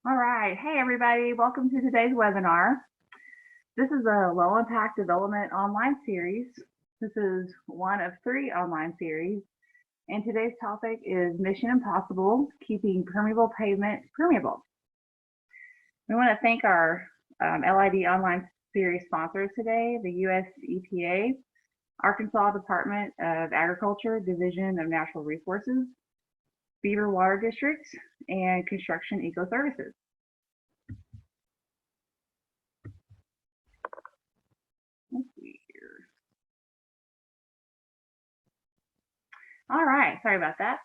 All right. Hey, everybody. Welcome to today's webinar. This is a low impact development online series. This is one of 3 online series. And today's topic is Mission Impossible, keeping permeable pavement permeable. We want to thank our LID online series sponsors today, the US EPA, Arkansas Department of Agriculture, Division of Natural Resources, Beaver Water District, and Construction EcoServices. Let's see here. All right, sorry about that.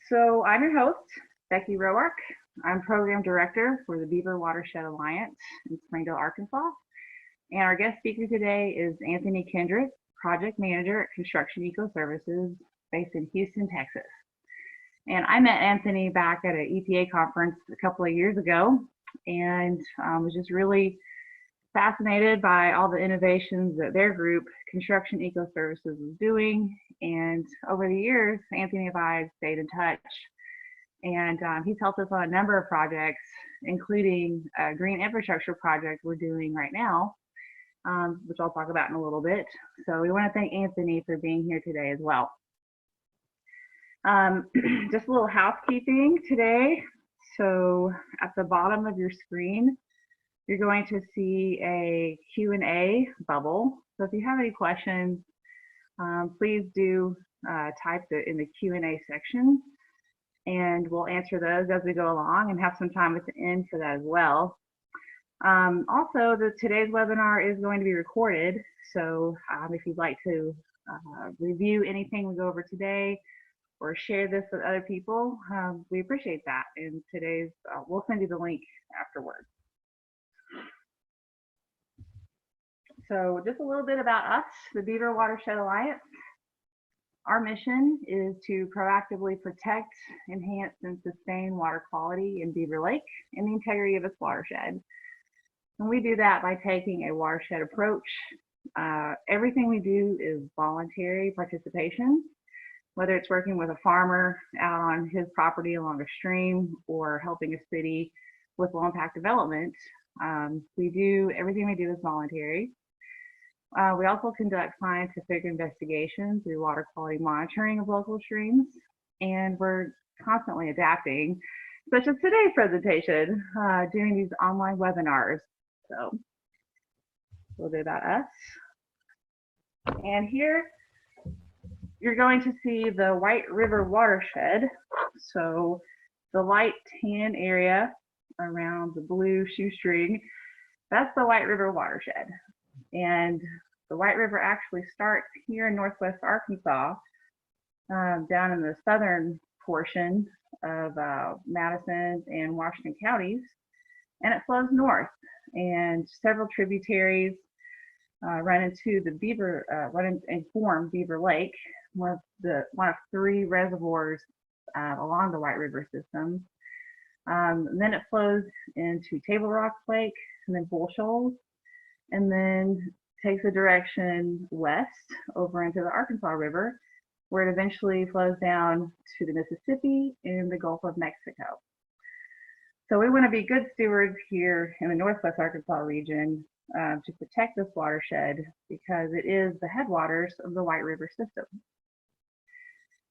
So I'm your host, Becky Roark. I'm Program Director for the Beaver Watershed Alliance in Springdale, Arkansas. And our guest speaker today is Anthony Kendrick, Project Manager at Construction EcoServices based in Houston, Texas. And I met Anthony back at an EPA conference a couple of years ago and was just really fascinated by all the innovations that their group, Construction EcoServices, is doing. And over the years, Anthony and I have stayed in touch. And he's helped us on a number of projects, including a green infrastructure project we're doing right now, which I'll talk about in a little bit. So we want to thank Anthony for being here today as well. Just a little housekeeping today. So at the bottom of your screen, you're going to see a Q&A bubble. So if you have any questions, please do type it in the Q&A section, and we'll answer those as we go along and have some time at the end for that as well. Also, today's webinar is going to be recorded. So if you'd like to review anything we go over today, or share this with other people, we appreciate that. And today's, we'll send you the link afterwards. So just a little bit about us, the Beaver Watershed Alliance. Our mission is to proactively protect, enhance, and sustain water quality in Beaver Lake and the integrity of its watershed. And we do that by taking a watershed approach. Everything we do is voluntary participation, whether it's working with a farmer out on his property along a stream or helping a city with low impact development. Everything we do is voluntary. We also conduct scientific investigations through water quality monitoring of local streams, and we're constantly adapting, such as today's presentation, doing these online webinars. So a little bit about us. And here, you're going to see the White River watershed. So the light tan area around the blue shoestring, that's the White River watershed. And the White River actually starts here in Northwest Arkansas, down in the southern portion of Madison and Washington counties, and it flows north. And several tributaries run into the Beaver, and form Beaver Lake, one of 3 reservoirs along the White River system. Then it flows into Table Rock Lake, and then Bull Shoals, and then takes a direction west over into the Arkansas River, where it eventually flows down to the Mississippi and the Gulf of Mexico. So we want to be good stewards here in the Northwest Arkansas region to protect this watershed, because it is the headwaters of the White River system.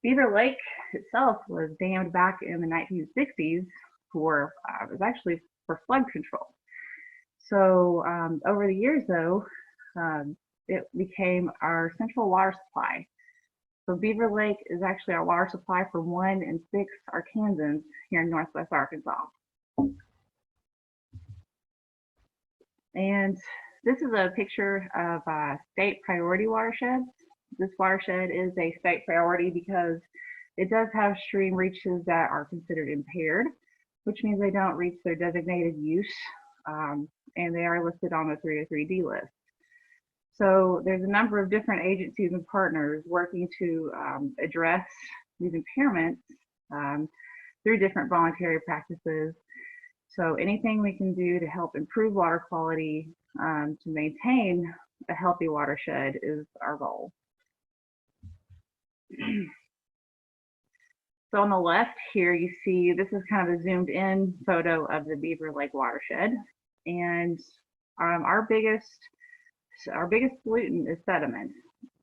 Beaver Lake itself was dammed back in the 1960s for flood control. So over the years, though, it became our central water supply. So Beaver Lake is actually our water supply for 1 in 6 Arkansans here in Northwest Arkansas. And this is a picture of state priority watersheds. This watershed is a state priority because it does have stream reaches that are considered impaired, which means they don't reach their designated use, and they are listed on the 303D list. So there's a number of different agencies and partners working to address these impairments through different voluntary practices. So anything we can do to help improve water quality, to maintain a healthy watershed, is our goal. So on the left here, you see this is kind of a zoomed in photo of the Beaver Lake watershed. And our biggest pollutant is sediment.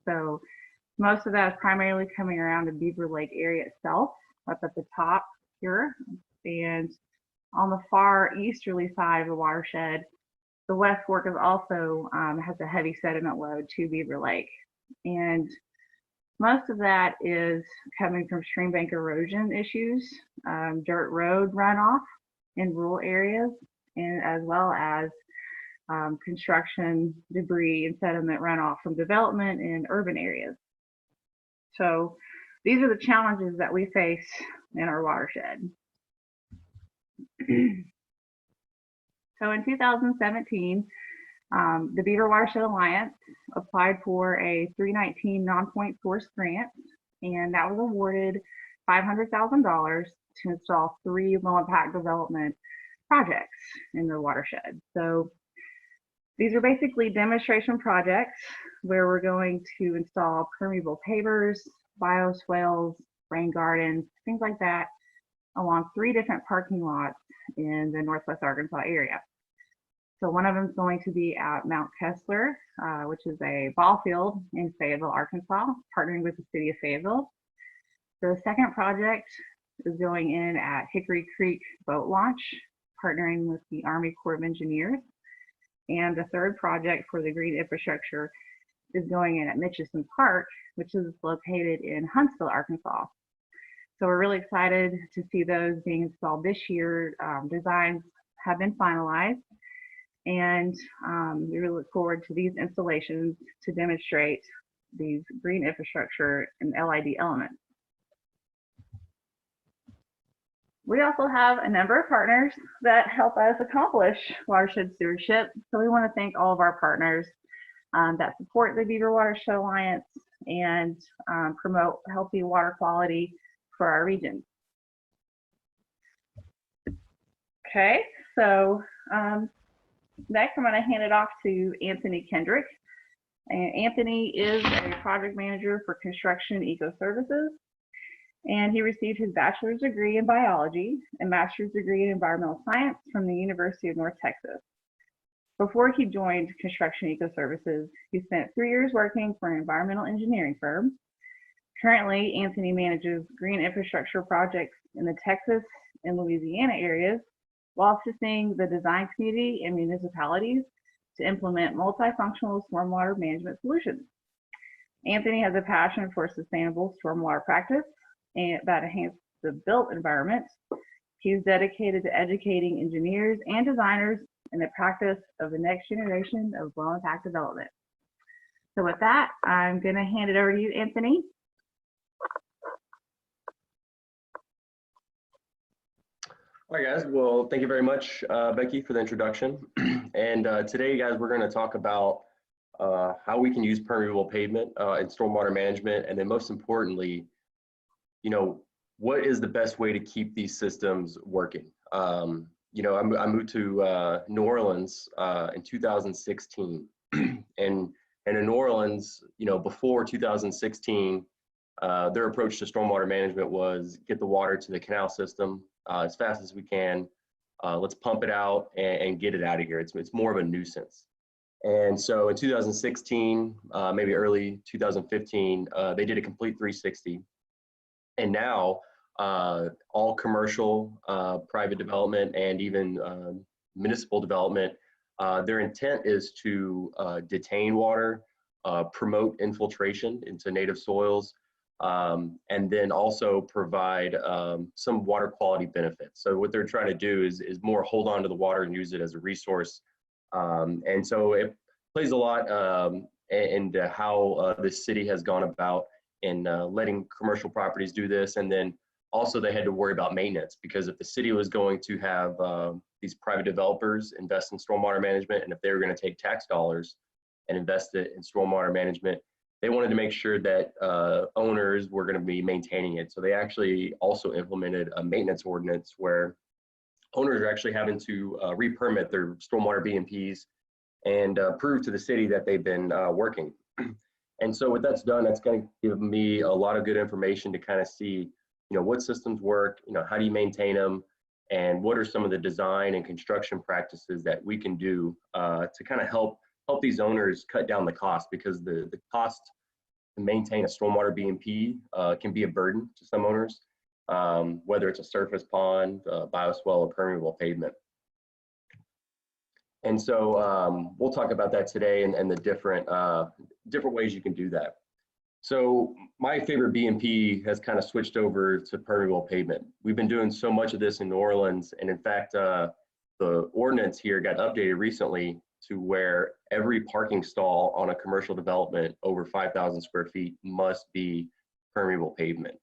So most of that is primarily coming around the Beaver Lake area itself, up at the top here. And on the far easterly side of the watershed, the West Fork is also has a heavy sediment load to Beaver Lake. And most of that is coming from stream bank erosion issues, dirt road runoff in rural areas, and as well as construction debris and sediment runoff from development in urban areas. So these are the challenges that we face in our watershed. So in 2017, the Beaver Watershed Alliance applied for a 319 non-point source grant, and that was awarded $500,000 to install 3 low impact development projects in the watershed. So these are basically demonstration projects where we're going to install permeable pavers, bioswales, rain gardens, things like that, along 3 different parking lots in the Northwest Arkansas area. So one of them is going to be at Mount Kessler, which is a ball field in Fayetteville, Arkansas, partnering with the city of Fayetteville. The second project is going in at Hickory Creek Boat Launch, partnering with the Army Corps of Engineers. And the third project for the green infrastructure is going in at Mitchison Park, which is located in Huntsville, Arkansas. So we're really excited to see those being installed this year. Designs have been finalized, and we really look forward to these installations to demonstrate these green infrastructure and LID elements. We also have a number of partners that help us accomplish watershed stewardship. So we want to thank all of our partners that support the Beaver Watershed Alliance and promote healthy water quality for our region. Okay, so next I'm going to hand it off to Anthony Kendrick. And Anthony is a project manager for construction EcoServices. And he received his bachelor's degree in biology and master's degree in environmental science from the University of North Texas. Before he joined Construction EcoServices, he spent 3 years working for an environmental engineering firm. Currently, Anthony manages green infrastructure projects in the Texas and Louisiana areas while assisting the design community and municipalities to implement multifunctional stormwater management solutions. Anthony has a passion for sustainable stormwater practice and that enhances the built environment. He's dedicated to educating engineers and designers in the practice of the next generation of low impact development. So with that, I'm going to hand it over to you, Anthony. All right, guys. Well, thank you very much, Becky, for the introduction. And today, guys, we're going to talk about how we can use permeable pavement in stormwater management, and then most importantly, what is the best way to keep these systems working? I moved to New Orleans in 2016, and in New Orleans, before 2016, their approach to stormwater management was get the water to the canal system as fast as we can. Let's pump it out and get it out of here. It's more of a nuisance. And so in 2016, maybe early 2015, they did a complete 360. And now all commercial, private development, and even municipal development, their intent is to detain water, promote infiltration into native soils, and then also provide some water quality benefits. So what they're trying to do is more hold on to the water and use it as a resource. And so it plays a lot into how this city has gone about in letting commercial properties do this. And then also they had to worry about maintenance, because if the city was going to have these private developers invest in stormwater management, and if they were going to take tax dollars and invest it in stormwater management, they wanted to make sure that owners were going to be maintaining it. So they actually also implemented a maintenance ordinance where owners are actually having to re-permit their stormwater BMPs and prove to the city that they've been working. And so what that's done, that's going to give me a lot of good information to kind of see what systems work, how do you maintain them, and what are some of the design and construction practices that we can do to kind of help these owners cut down the cost, because the cost to maintain a stormwater BMP can be a burden to some owners, whether it's a surface pond, bioswale, or permeable pavement. And so we'll talk about that today and the different ways you can do that. So my favorite BMP has kind of switched over to permeable pavement. We've been doing so much of this in New Orleans, and in fact, the ordinance here got updated recently to where every parking stall on a commercial development over 5,000 square feet must be permeable pavement.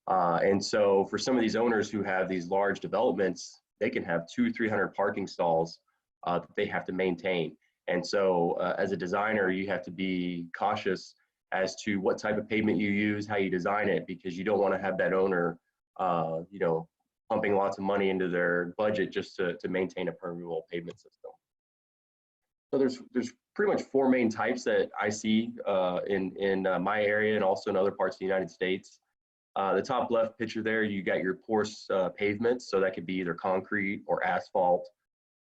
And so for some of these owners who have these large developments, they can have 200-300 parking stalls that they have to maintain. And so as a designer, you have to be cautious as to what type of pavement you use, how you design it, because you don't want to have that owner, pumping lots of money into their budget just to maintain a permeable pavement system. So there's pretty much four main types that I see in my area and also in other parts of the United States. The top left picture there, you got your porous pavements, so that could be either concrete or asphalt.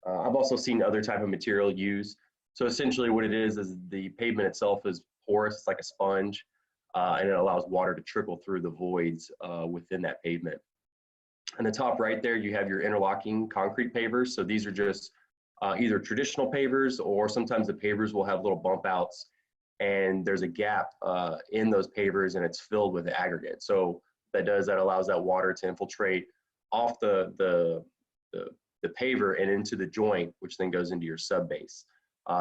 I've also seen other type of material used. So essentially what it is the pavement itself is porous, it's like a sponge, and it allows water to trickle through the voids within that pavement. And the top right there, you have your interlocking concrete pavers. So these are just either traditional pavers, or sometimes the pavers will have little bump outs and there's a gap in those pavers and it's filled with aggregate. So that allows that water to infiltrate off the paver and into the joint, which then goes into your sub base.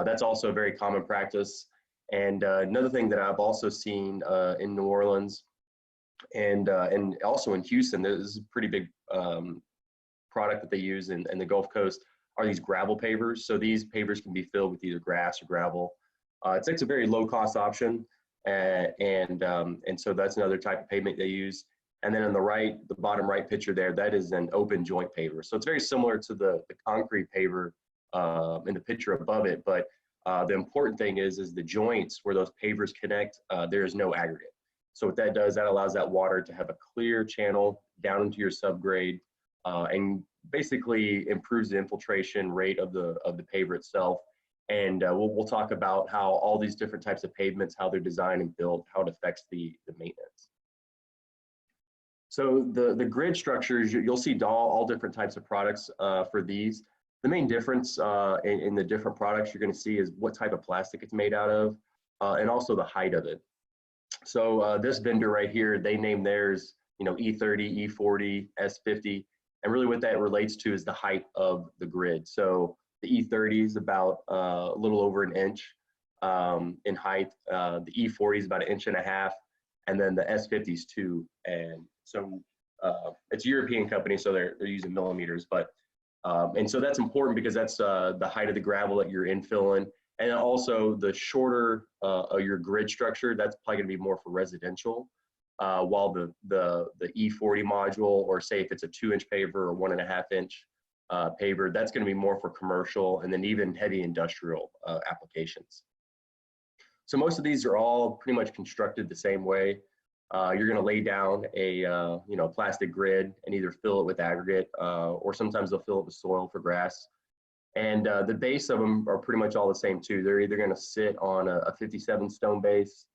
That's also a very common practice. And another thing that I've also seen in New Orleans and also in Houston, this is a pretty big product that they use in the Gulf Coast, are these gravel pavers. So these pavers can be filled with either grass or gravel. It's a very low cost option, and so that's another type of pavement they use. And then on the bottom right picture there, that is an open joint paver. So it's very similar to the concrete paver in the picture above it, but the important thing is the joints where those pavers connect, there is no aggregate. So what that does, that allows that water to have a clear channel down into your subgrade, and basically improves the infiltration rate of the paver itself. And we'll talk about how all these different types of pavements, how they're designed and built, how it affects the maintenance. So the grid structures, you'll see all different types of products for these. The main difference in the different products you're going to see is what type of plastic it's made out of, and also the height of it. So this vendor right here, they name theirs, E30, E40, S50, and really what that relates to is the height of the grid. So the E30 is about a little over an inch in height. The E40 is about 1.5 inches, and then the S50 is 2. And so it's a European company, so they're using millimeters, but and so that's important because that's the height of the gravel that you're infilling. And also the shorter of your grid structure, that's probably gonna be more for residential, while the E40 module, or say if it's a 2-inch paver or 1.5-inch paver, that's gonna be more for commercial and then even heavy industrial applications. So most of these are all pretty much constructed the same way. You're going to lay down a plastic grid and either fill it with aggregate, or sometimes they'll fill it with soil for grass. And the base of them are pretty much all the same too. They're either going to sit on a 57 stone base.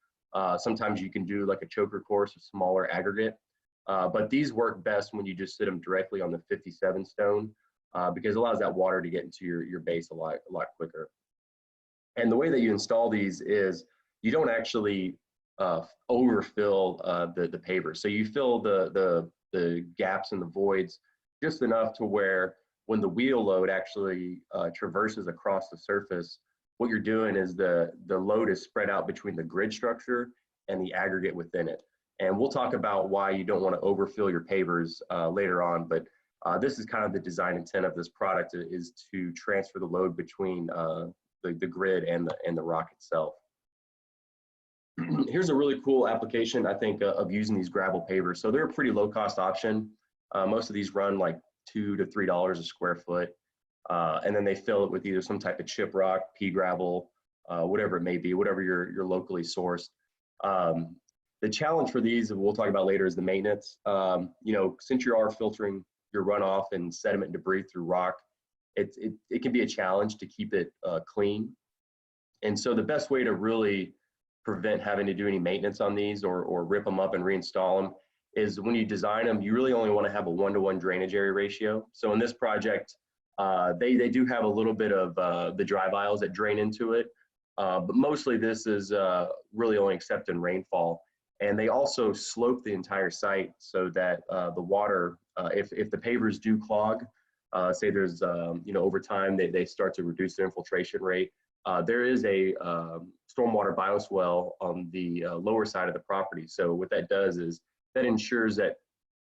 Sometimes you can do like a choker course of smaller aggregate, but these work best when you just sit them directly on the 57 stone, because it allows that water to get into your base a lot quicker. And the way that you install these is you don't actually overfill the paver. So you fill the gaps and the voids just enough to where when the wheel load actually traverses across the surface, what you're doing is the load is spread out between the grid structure and the aggregate within it. And we'll talk about why you don't want to overfill your pavers later on, but this is kind of the design intent of this product, is to transfer the load between the grid and the rock itself. Here's a really cool application, I think, of using these gravel pavers. So they're a pretty low cost option. Most of these run like $2 to $3 a square foot. And then they fill it with either some type of chip rock, pea gravel, whatever it may be, whatever you're locally sourced. The challenge for these, we'll talk about later, is the maintenance. You know, since you are filtering your runoff and sediment and debris through rock, it can be a challenge to keep it clean. And so the best way to really prevent having to do any maintenance on these or rip them up and reinstall them is when you design them, you really only want to have a 1-to-1 drainage area ratio. So in this project, they do have a little bit of the drive aisles that drain into it, but mostly this is really only except in rainfall. And they also slope the entire site so that the water, if the pavers do clog, say there's, you know, over time they start to reduce their infiltration rate, there is a stormwater bioswale on the lower side of the property. So what that does is that ensures that,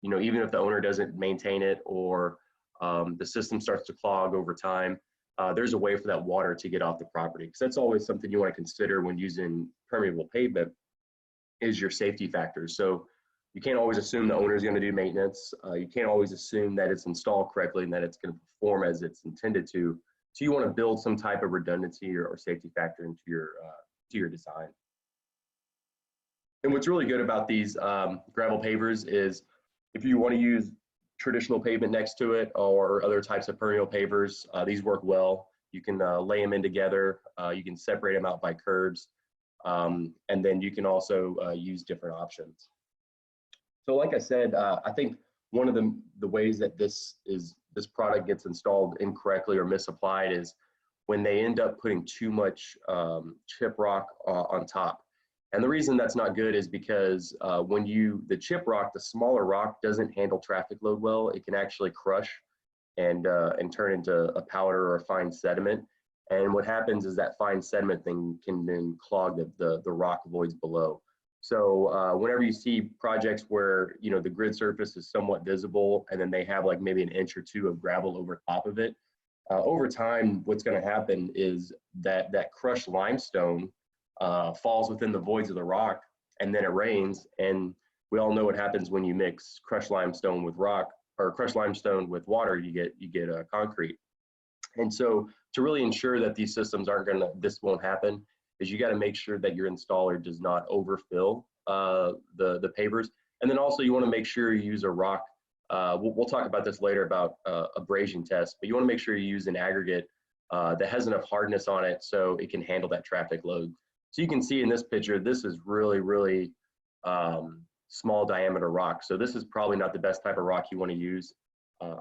you know, even if the owner doesn't maintain it or the system starts to clog over time, there's a way for that water to get off the property. Because that's always something you want to consider when using permeable pavement, is your safety factors. So you can't always assume the owner is going to do maintenance. You can't always assume that it's installed correctly and that it's going to perform as it's intended to. So you want to build some type of redundancy or safety factor into your design. And what's really good about these gravel pavers is if you want to use traditional pavement next to it or other types of permeable pavers, these work well. You can lay them in together. You can separate them out by curbs. And then you can also use different options. So like I said, I think one of the ways that this product gets installed incorrectly or misapplied is when they end up putting too much chip rock on top. And the reason that's not good is because when the chip rock, the smaller rock, doesn't handle traffic load well. It can actually crush and turn into a powder or a fine sediment. And what happens is that fine sediment thing can then clog the rock voids below. So whenever you see projects where, you know, the grid surface is somewhat visible and then they have like maybe an inch or two of gravel over top of it, over time, what's going to happen is that crushed limestone falls within the voids of the rock, and then it rains. And we all know what happens when you mix crushed limestone with rock, or crushed limestone with water. You get concrete. And so to really ensure that these systems this won't happen, is you got to make sure that your installer does not overfill the pavers. And then also you want to make sure you use a rock. We'll talk about this later about abrasion tests, but you want to make sure you use an aggregate that has enough hardness on it so it can handle that traffic load. So you can see in this picture, this is really small diameter rock. So this is probably not the best type of rock you want to use.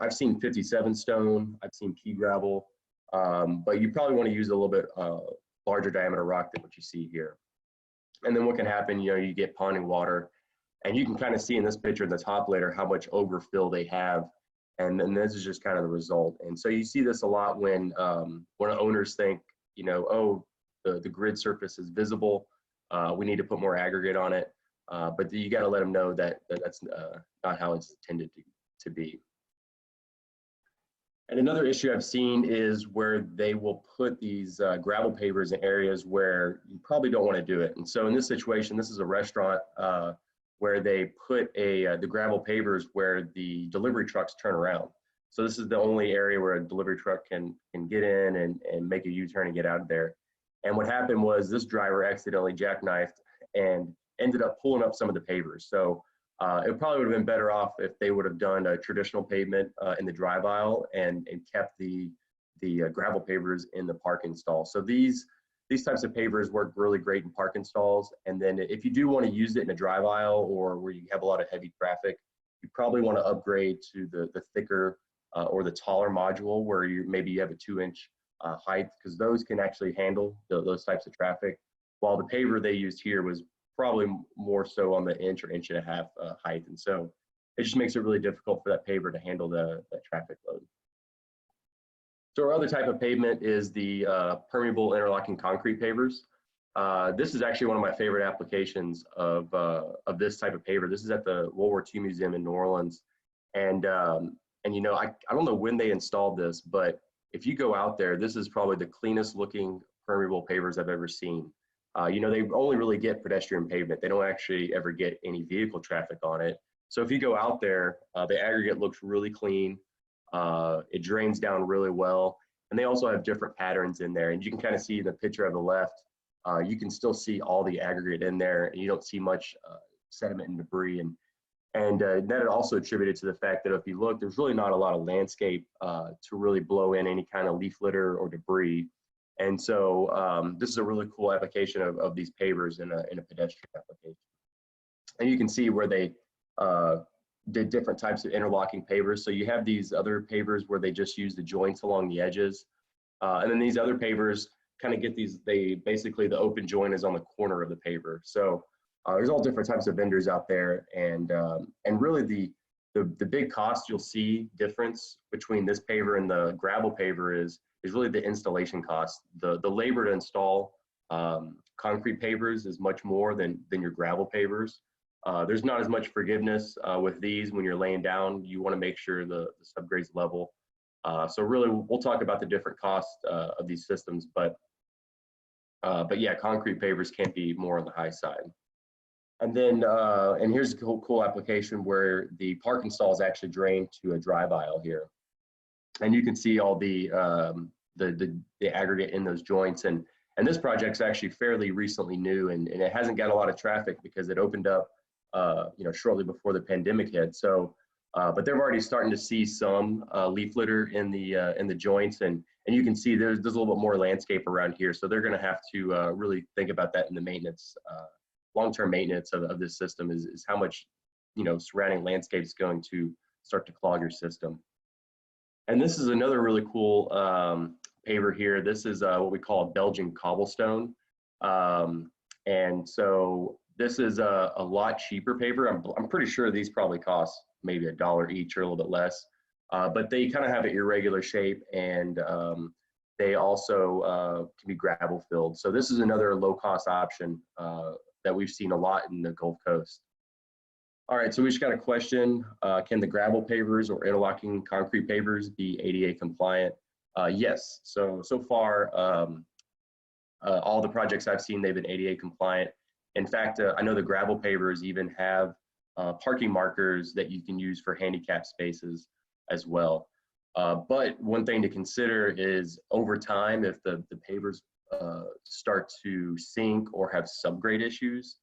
I've seen 57 stone, I've seen pea gravel, but you probably want to use a little bit larger diameter rock than what you see here. And then what can happen, you know, you get ponding water, and you can kind of see in this picture in the top layer how much overfill they have. And then this is just kind of the result. And so you see this a lot when owners think, you know, oh, the grid surface is visible, we need to put more aggregate on it. But you got to let them know that that's not how it's intended to be. And another issue I've seen is where they will put these gravel pavers in areas where you probably don't want to do it. And so in this situation, this is a restaurant where they put the gravel pavers where the delivery trucks turn around. So this is the only area where a delivery truck can get in and make a U-turn and get out of there. And what happened was this driver accidentally jackknifed and ended up pulling up some of the pavers. So it probably would have been better off if they would have done a traditional pavement in the drive aisle and kept the gravel pavers in the parking stall. So these types of pavers work really great in parking stalls. And then if you do want to use it in a drive aisle or where you have a lot of heavy traffic, you probably want to upgrade to the thicker or the taller module where maybe you have a 2-inch height, because those can actually handle those types of traffic. While the paver they used here was probably more so on the inch or inch and a half height. And so it just makes it really difficult for that paver to handle that traffic load. So our other type of pavement is the permeable interlocking concrete pavers. This is actually one of my favorite applications of this type of paver. This is at the World War II Museum in New Orleans. And you know, I don't know when they installed this, but if you go out there, this is probably the cleanest looking permeable pavers I've ever seen. You know, they only really get pedestrian pavement. They don't actually ever get any vehicle traffic on it. So if you go out there, the aggregate looks really clean. It drains down really well. And they also have different patterns in there. And you can kind of see in the picture on the left, you can still see all the aggregate in there. And you don't see much sediment and debris. And that also attributed to the fact that if you look, there's really not a lot of landscape to really blow in any kind of leaf litter or debris. And so this is a really cool application of these pavers in a pedestrian application. And you can see where they did different types of interlocking pavers. So you have these other pavers where they just use the joints along the edges. And then these other pavers kind of get these, basically the open joint is on the corner of the paver. So there's all different types of vendors out there. And really the big cost you'll see difference between this paver and the gravel paver is really the installation cost. The labor to install concrete pavers is much more than your gravel pavers. There's not as much forgiveness with these when you're laying down. You want to make sure the subgrade's level. So really, we'll talk about the different costs of these systems, but yeah, concrete pavers can be more on the high side. And then, and here's a cool application where the parking stalls actually drain to a drive aisle here, and you can see all the aggregate in those joints. And this project's actually fairly recently new, and it hasn't got a lot of traffic because it opened up shortly before the pandemic hit. So, but they're already starting to see some leaf litter in the joints, and you can see there's a little bit more landscape around here. So they're going to have to really think about that in the maintenance, long-term maintenance of this system is how much surrounding landscape is going to start to clog your system. And this is another really cool paver here. This is what we call a Belgian cobblestone, and so this is a lot cheaper paver. I'm pretty sure these probably cost maybe $1 each or a little bit less, but they kind of have an irregular shape, and they also can be gravel filled. So this is another low-cost option that we've seen a lot in the Gulf Coast. All right, so we just got a question. Can the gravel pavers or interlocking concrete pavers be ADA compliant? Yes, so far, all the projects I've seen, they've been ADA compliant. In fact, I know the gravel pavers even have parking markers that you can use for handicap spaces as well. But one thing to consider is over time, if the pavers start to sink or have subgrade issues,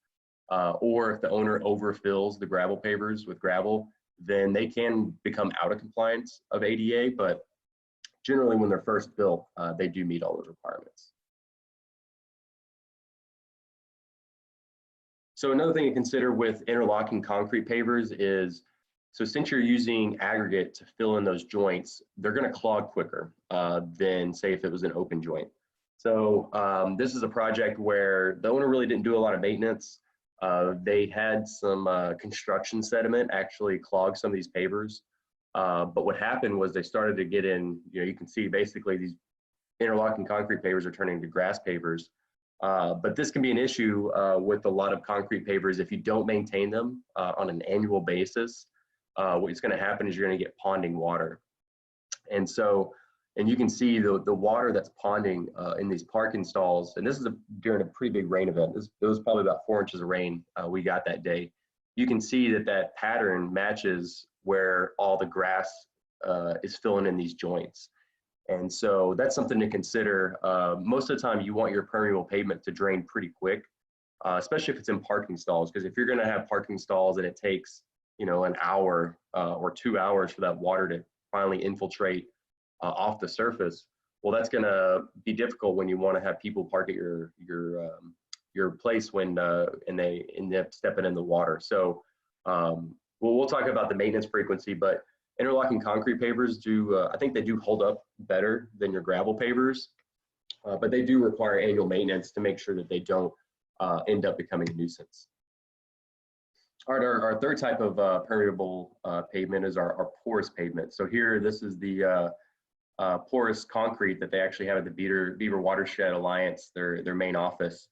or if the owner overfills the gravel pavers with gravel, then they can become out of compliance of ADA, but generally when they're first built, they do meet all those requirements. So another thing to consider with interlocking concrete pavers is, so since you're using aggregate to fill in those joints, they're going to clog quicker than say if it was an open joint. So this is a project where the owner really didn't do a lot of maintenance. They had some construction sediment actually clog some of these pavers. But what happened was they started to get in, you can see basically these interlocking concrete pavers are turning into grass pavers. But this can be an issue with a lot of concrete pavers if you don't maintain them on an annual basis. What's going to happen is you're going to get ponding water. And so, and you can see the water that's ponding in these parking stalls, and this is during a pretty big rain event. It was probably about 4 inches of rain we got that day. You can see that pattern matches where all the grass is filling in these joints. And so that's something to consider. Most of the time you want your permeable pavement to drain pretty quick, especially if it's in parking stalls, because if you're going to have parking stalls and it takes an hour or 2 hours for that water to finally infiltrate off the surface, well, that's going to be difficult when you want to have people park at your place when and they end up stepping in the water. So we'll talk about the maintenance frequency, but interlocking concrete pavers I think they do hold up better than your gravel pavers, but they do require annual maintenance to make sure that they don't end up becoming a nuisance. All right, our third type of permeable pavement is our porous pavement. So here, this is the porous concrete that they actually have at the Beaver Watershed Alliance, their main office.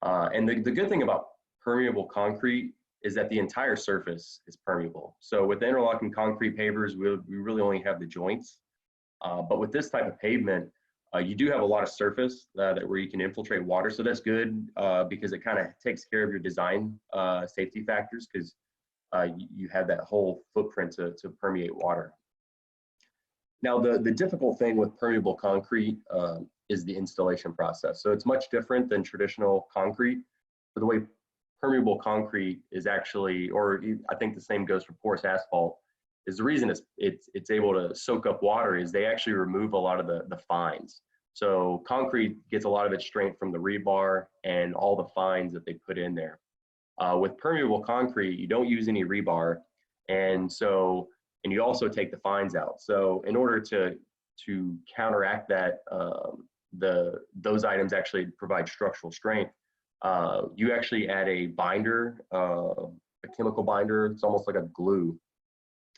And the good thing about permeable concrete is that the entire surface is permeable. So with the interlocking concrete pavers, we really only have the joints. But with this type of pavement, you do have a lot of surface where you can infiltrate water. So that's good because it kind of takes care of your design safety factors, because you have that whole footprint to permeate water. Now, the difficult thing with permeable concrete is the installation process. So it's much different than traditional concrete. So the way permeable concrete is actually, or I think the same goes for porous asphalt, is the reason it's able to soak up water is they actually remove a lot of the fines. So concrete gets a lot of its strength from the rebar and all the fines that they put in there. With permeable concrete, you don't use any rebar, and you also take the fines out. So in order to counteract that, those items actually provide structural strength. You actually add a binder, a chemical binder. It's almost like a glue,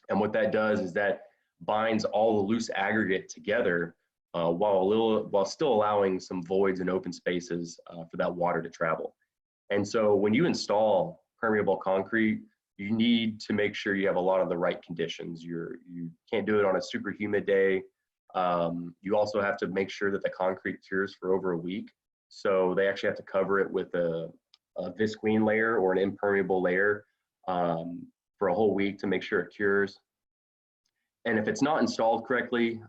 and what that does is that binds all the loose aggregate together while still allowing some voids and open spaces for that water to travel. And so when you install permeable concrete, you need to make sure you have a lot of the right conditions. You can't do it on a super humid day. You also have to make sure that the concrete cures for over a week. So they actually have to cover it with a visqueen layer or an impermeable layer for a whole week to make sure it cures. And if it's not installed correctly,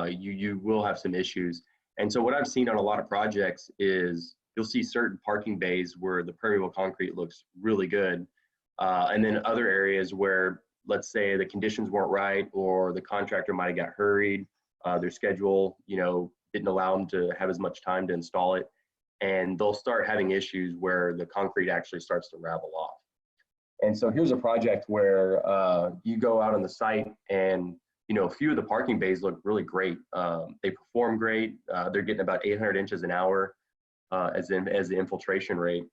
you will have some issues. And so what I've seen on a lot of projects is you'll see certain parking bays where the permeable concrete looks really good. And then other areas where, let's say the conditions weren't right, or the contractor might've got hurried, their schedule, didn't allow them to have as much time to install it. And they'll start having issues where the concrete actually starts to ravel off. And so here's a project where you go out on the site and a few of the parking bays look really great. They perform great. They're getting about 800 inches an hour as the infiltration rate.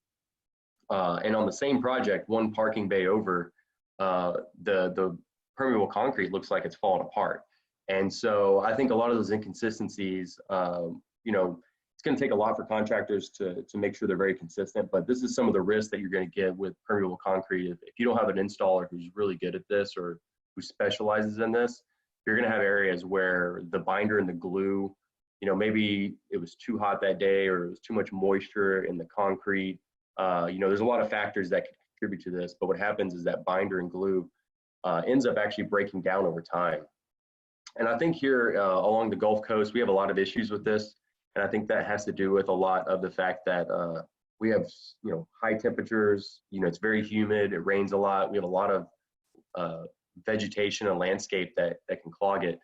And on the same project, one parking bay over, the permeable concrete looks like it's falling apart. And so I think a lot of those inconsistencies, it's going to take a lot for contractors to make sure they're very consistent, but this is some of the risks that you're going to get with permeable concrete. If you don't have an installer who's really good at this or who specializes in this, you're going to have areas where the binder and the glue, maybe it was too hot that day or it was too much moisture in the concrete. There's a lot of factors that could contribute to this, but what happens is that binder and glue ends up actually breaking down over time. And I think here along the Gulf Coast, we have a lot of issues with this. And I think that has to do with a lot of the fact that we have, high temperatures, it's very humid, it rains a lot. We have a lot of vegetation and landscape that can clog it.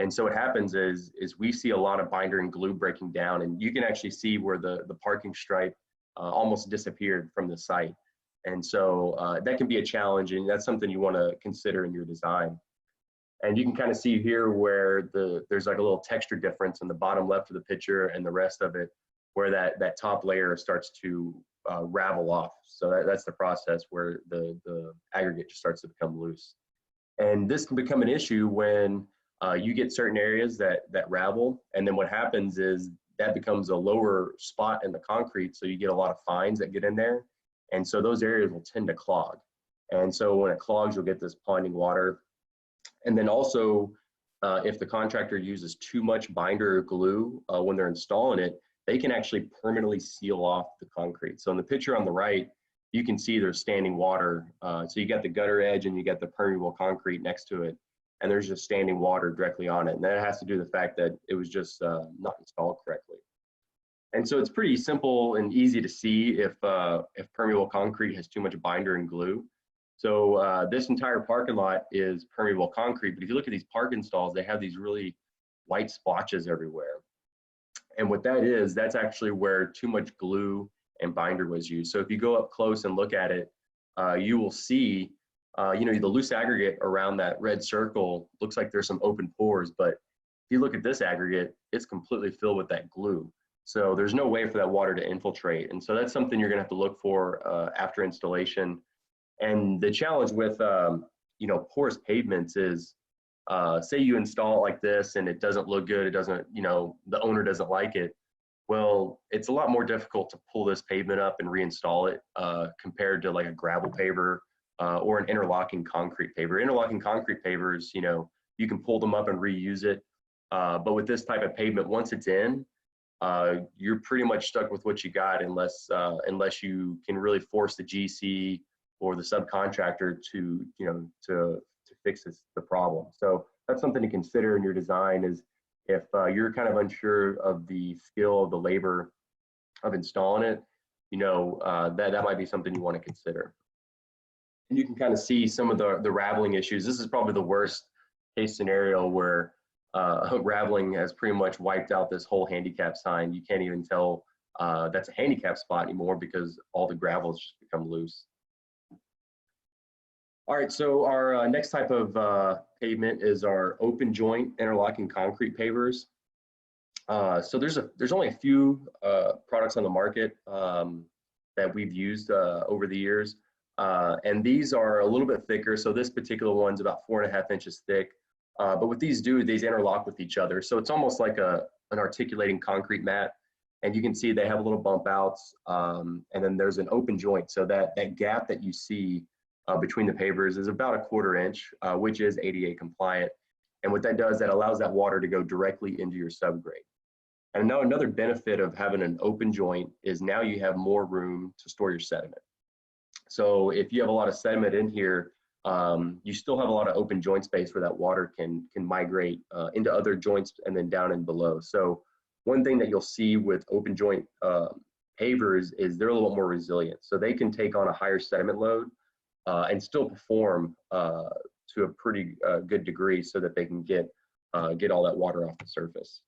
And so what happens is we see a lot of binder and glue breaking down, and you can actually see where the parking stripe almost disappeared from the site. And so that can be a challenge, and that's something you want to consider in your design. And you can kind of see here where there's like a little texture difference in the bottom left of the picture and the rest of it, where that top layer starts to ravel off. So that's the process where the aggregate just starts to become loose. And this can become an issue when you get certain areas that ravel, and then what happens is that becomes a lower spot in the concrete, so you get a lot of fines that get in there, and so those areas will tend to clog. And so when it clogs, you'll get this ponding water. And then also, if the contractor uses too much binder or glue when they're installing it, they can actually permanently seal off the concrete. So in the picture on the right, you can see there's standing water. So you got the gutter edge and you got the permeable concrete next to it, and there's just standing water directly on it. And that has to do with the fact that it was just not installed correctly. And so it's pretty simple and easy to see if permeable concrete has too much binder and glue. So this entire parking lot is permeable concrete, but if you look at these parking stalls, they have these really white splotches everywhere. And what that is, that's actually where too much glue and binder was used. So if you go up close and look at it, you will see, the loose aggregate around that red circle looks like there's some open pores, but if you look at this aggregate, it's completely filled with that glue. So there's no way for that water to infiltrate. And so that's something you're gonna have to look for after installation. And the challenge with, porous pavements is, say you install it like this and it doesn't look good, it doesn't, the owner doesn't like it. Well, it's a lot more difficult to pull this pavement up and reinstall it compared to like a gravel paver or an interlocking concrete paver. Interlocking concrete pavers, you can pull them up and reuse it. But with this type of pavement, once it's in, you're pretty much stuck with what you got unless you can really force the GC or the subcontractor to fix the problem. So that's something to consider in your design, is if you're kind of unsure of the skill of the labor of installing it, that might be something you want to consider. And you can kind of see some of the raveling issues. This is probably the worst case scenario where raveling has pretty much wiped out this whole handicap sign. You can't even tell that's a handicap spot anymore because all the gravel has just become loose. All right, so our next type of pavement is our open joint interlocking concrete pavers. So there's only a few products on the market that we've used over the years. And these are a little bit thicker. So this particular one's about 4.5 inches thick. But what these do, these interlock with each other. So it's almost like an articulating concrete mat. And you can see they have little bump outs. And then there's an open joint. So that gap that you see between the pavers is about 1/4 inch, which is ADA compliant. And what that does, that allows that water to go directly into your subgrade. And now another benefit of having an open joint is now you have more room to store your sediment. So if you have a lot of sediment in here, you still have a lot of open joint space where that water can migrate into other joints and then down and below. So one thing that you'll see with open joint pavers is they're a little bit more resilient. So they can take on a higher sediment load and still perform to a pretty good degree so that they can get all that water off the surface.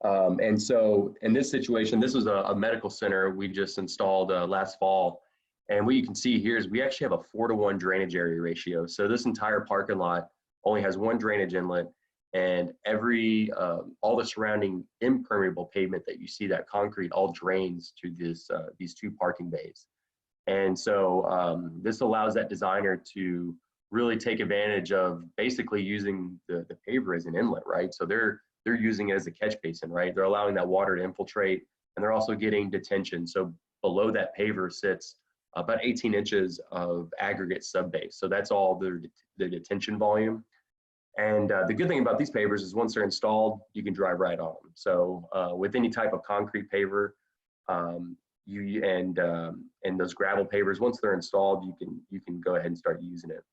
And so in this situation, this was a medical center we just installed last fall. And what you can see here is we actually have a 4-to-1 drainage area ratio. So this entire parking lot only has one drainage inlet, and all the surrounding impermeable pavement that you see, that concrete, all drains to these 2 parking bays. And so this allows that designer to really take advantage of basically using the paver as an inlet, right? So they're using it as a catch basin, right? They're allowing that water to infiltrate, and they're also getting detention. So below that paver sits about 18 inches of aggregate subbase. So that's all the detention volume. And the good thing about these pavers is once they're installed, you can drive right on them. So with any type of concrete paver, and those gravel pavers, once they're installed, you can go ahead and start using it.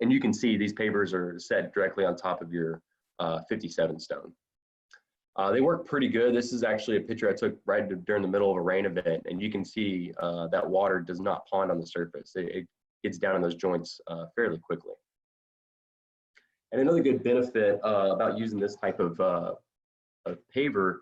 And you can see these pavers are set directly on top of your 57 stone. They work pretty good. This is actually a picture I took right during the middle of a rain event, and you can see that water does not pond on the surface. It gets down in those joints fairly quickly. And another good benefit about using this type of paver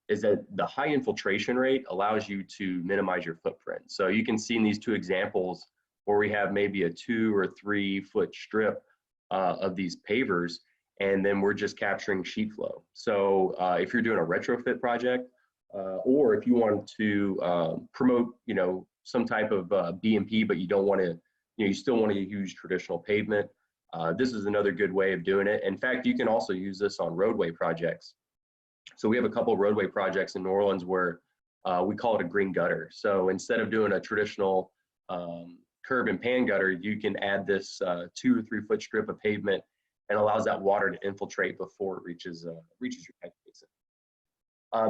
is that the high infiltration rate allows you to minimize your footprint. So you can see in these 2 examples where we have maybe a 2 or 3 foot strip of these pavers, and then we're just capturing sheet flow. So if you're doing a retrofit project, or if you want to promote, some type of BMP, but you don't want to, you still want to use traditional pavement, this is another good way of doing it. In fact, you can also use this on roadway projects. So we have a couple of roadway projects in New Orleans where we call it a green gutter. So instead of doing a traditional curb and pan gutter, you can add this 2 or 3 foot strip of pavement, and allows that water to infiltrate before it reaches your catch basin.